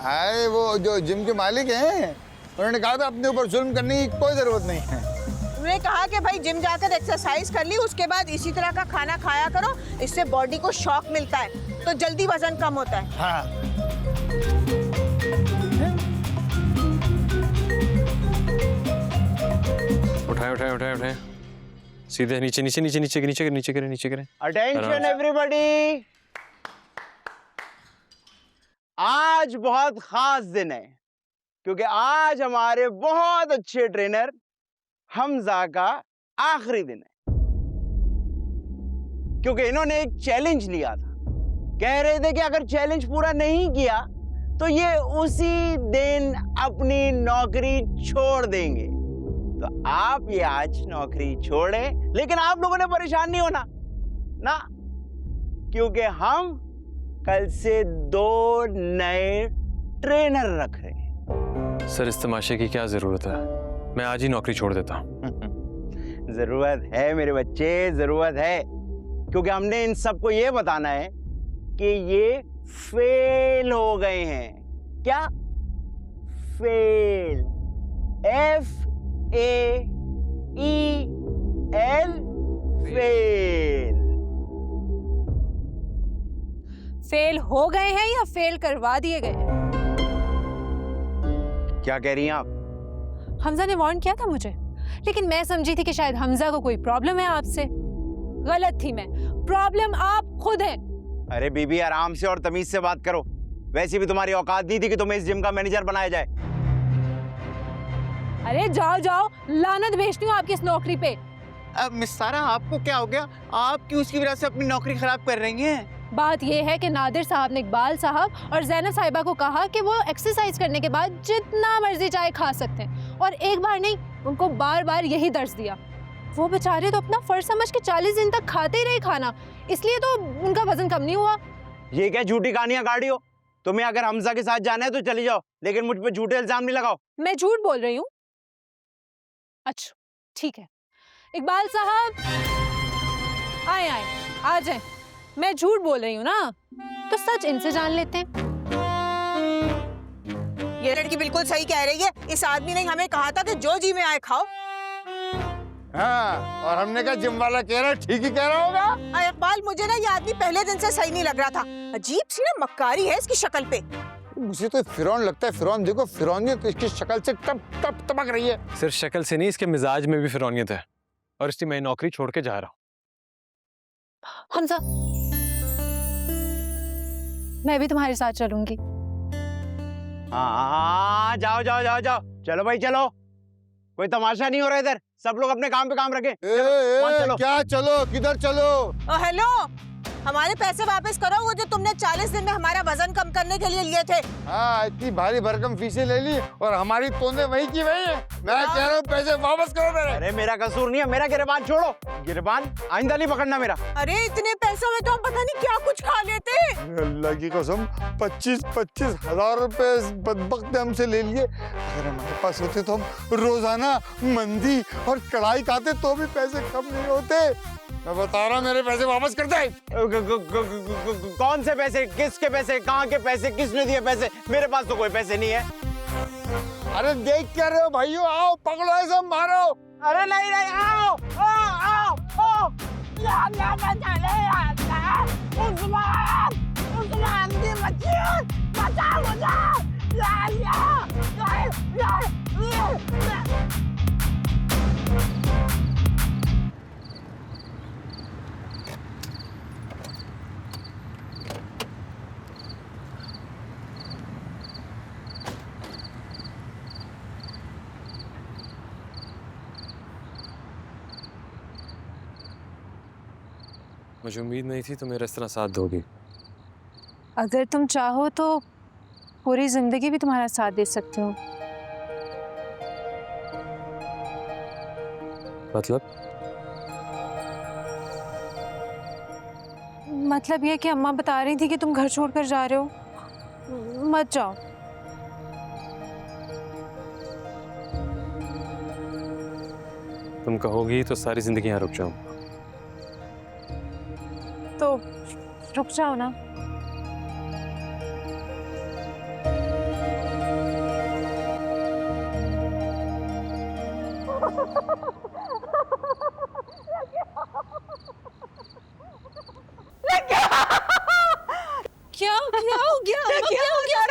आए वो जो जिम के मालिक हैं, उन्होंने कहा था अपने ऊपर जुल्म करने की कोई जरूरत नहीं है। उन्होंने कहा कि भाई जिम जाकर एक्सरसाइज कर ली, उसके बाद इसी तरह का खाना खाया करो, इससे बॉडी को शॉक मिलता है तो जल्दी वजन कम होता है। हाँ। उठाए उठाए उठाए उठाए, सीधे नीचे नीचे नीचे नीचे नीचे नीचे करें, नीचे करें। अटेंशन एवरीबॉडी, आज बहुत खास दिन है क्योंकि आज हमारे बहुत अच्छे ट्रेनर हमजा का आखिरी दिन है। क्योंकि इन्होंने एक चैलेंज लिया था, कह रहे थे कि अगर चैलेंज पूरा नहीं किया तो ये उसी दिन अपनी नौकरी छोड़ देंगे। तो आप ये आज नौकरी छोड़े, लेकिन आप लोगों ने परेशान नहीं होना ना, क्योंकि हम कल से 2 नए ट्रेनर रख रहे हैं। सर, इस तमाशे की क्या जरूरत है? मैं आज ही नौकरी छोड़ देता हूँ। जरूरत है मेरे बच्चे, जरूरत है, क्योंकि हमने इन सबको ये बताना है कि ये फेल हो गए हैं। क्या? Fail, FAEL, fail. फेल हो गए हैं या फेल करवा दिए गए हैं? क्या कह रही हैं आप? हमजा ने वार्न किया था मुझे, लेकिन मैं समझी थी कि शायद हमजा को कोई प्रॉब्लम है आपसे। गलत थी मैं, प्रॉब्लम आप खुद हैं। अरे बीबी, आराम से और तमीज से बात करो। वैसे भी तुम्हारी औकात नहीं थी कि तुम्हें इस जिम का मैनेजर बनाया जाए। अरे जाओ जाओ, लानत भेजती हूँ आपकी इस नौकरी पे। अब मिस सारा, आपको क्या हो गया? आप क्यों उसकी वजह से अपनी नौकरी खराब कर रही हैं? बात यह है कि नादिर साहब ने इकबाल साहब और जैनब साहिबा को कहा कि वो एक्सरसाइज करने के बाद जितना मर्जी चाहे खा सकते हैं, और एक बार नहीं, उनको बार बार यही दर्ज दिया। वो बेचारे तो अपना फर्ज समझ के 40 दिन तक खाते ही रहे खाना, इसलिए तो उनका वजन कम नहीं हुआ। ये क्या झूठी कहानियां गाड़ी हो? तुम्हें अगर हमजा के साथ जाना है तो चली जाओ, लेकिन मुझ पे झूठे इल्जाम नहीं लगाओ। मैं झूठ बोल रही हूँ? अच्छा ठीक है, इकबाल साहब आए आए, आ जाए। मैं झूठ बोल रही हूँ ना, तो सच इनसे जान लेते हैं। ये लड़की बिल्कुल सही कह रही है। इस आदमी ने हमें कहा था कि जो जी में आए खाओ। हाँ, और हमने कहा जिम वाला कह रहा है, ठीक ही कह रहा होगा। इकबाल, मुझे ना ये आदमी पहले दिन से सही नहीं लग रहा था। अजीब सी ना मक्कारी है इसकी शक्ल पे। मुझे तो फिरौन लगता है। फिरौन देखो, फिरौनियत तो इसकी शक्ल से टप टप टपक रही है। सिर्फ शक्ल से नहीं, इसके मिजाज में भी फिरौनियत है, और इसलिए मैं नौकरी छोड़ के जा रहा हूँ। हमजा, मैं भी तुम्हारे साथ चलूंगी। हाँ, जाओ जाओ जाओ जाओ, चलो भाई चलो, कोई तमाशा नहीं हो रहा इधर। सब लोग अपने काम पे काम रखें। चलो। क्या चलो? किधर चलो? हेलो, हमारे पैसे वापस करो, वो जो तुमने 40 दिन में हमारा वजन कम करने के लिए लिए थे। हाँ, इतनी भारी भरकम फीसें ले ली और हमारी तोंदे वही की वही है। मैं कह रहा हूँ पैसे वापस करो मेरे। अरे मेरा कसूर नहीं है, मेरा गिरबान छोड़ो। गिरबान आइंदा नहीं पकड़ना मेरा। अरे इतने पैसों में तो हम पता नहीं क्या कुछ खा लेते। अल्लाह की कसम, 25-25 हजार रुपए इस बदबख्त ने हमसे ले लिए। अगर हमारे पास होते तो हम रोजाना मंदी और कढ़ाई खाते तो भी पैसे कम नहीं होते। मैं बता रहा हूँ मेरे पैसे वापस कर दे। कौन से पैसे, किसके पैसे, कहाँ के पैसे, किसने दिए पैसे? मेरे पास तो कोई पैसे नहीं है। अरे देख क्या रहे हो भाइयों, आओ पकड़ो ऐसा मारो। अरे नहीं नहीं, आओ आओ आओ आओ। मुझे उम्मीद नहीं थी तुम मेरा इस तरह साथ दोगी। अगर तुम चाहो तो पूरी जिंदगी भी तुम्हारा साथ दे सकते हो। मतलब ये कि अम्मा बता रही थी कि तुम घर छोड़कर जा रहे हो, मत जाओ। तुम कहोगी तो सारी जिंदगी यहाँ रुक जाऊं। तो रुक जाओ ना। क्या क्या हो गया? क्या हो गया?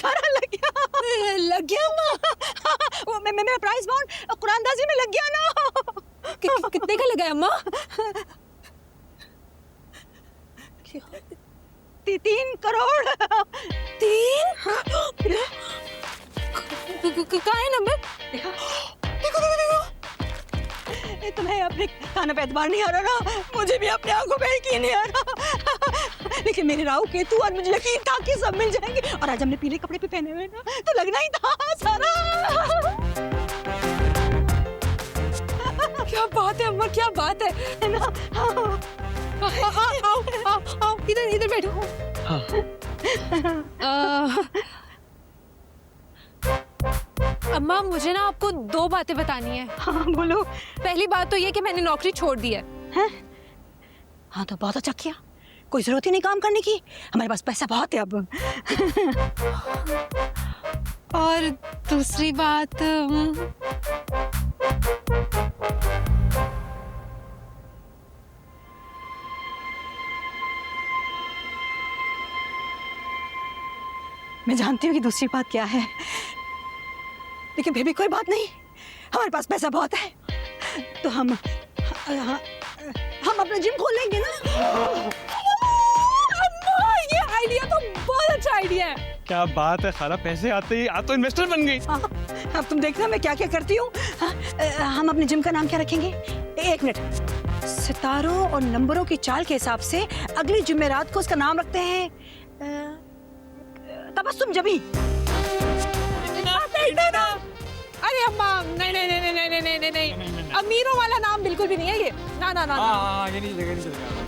सारा लग गया वो मेरा प्राइस बॉन्ड कुरानदाजी में लग गया ना। कितने का लगा है अम्मा? 3 करोड़। 3 कहाँ है नंबर? देखो तुम्हें अपने कानों पे एतबार नहीं आ रहा ना, मुझे भी अपने आंखों पे यकीन नहीं आ रहा। लेकिन मेरे राहु केतु और मुझे यकीन था कि सब मिल जाएंगे, और आज हमने पीले कपड़े पे पहने हुए ना, तो लगना ही था सारा। क्या बात है अम्मा, क्या बात है ना। आओ इधर बैठो। अम्मा मुझे ना आपको 2 बातें बतानी है। हाँ बोलो। पहली बात तो ये कि मैंने नौकरी छोड़ दी है। हाँ तो बहुत अच्छा किया, कोई जरूरत ही नहीं काम करने की, हमारे पास पैसा बहुत है अब। और दूसरी बात, मैं जानती हूँ कि दूसरी बात क्या है, लेकिन फिर भी कोई बात नहीं, हमारे पास पैसा बहुत है, तो हम अपना जिम खोल लेंगे ना। अम्मा ये आइडिया तो बहुत अच्छा आइडिया है। क्या बात है खाला, पैसे आते ही आप तो इन्वेस्टर बन गई। अब तुम देखना मैं क्या क्या करती हूँ। हम अपने जिम का नाम क्या रखेंगे? 1 मिनट, सितारों और नंबरों की चाल के हिसाब से अगली जुमेरात को उसका नाम रखते हैं तबस्सुम जबी। अरे अम्मा नहीं, अमीरों वाला नाम बिल्कुल भी नहीं है ये। ना। ये नहीं चलेगा।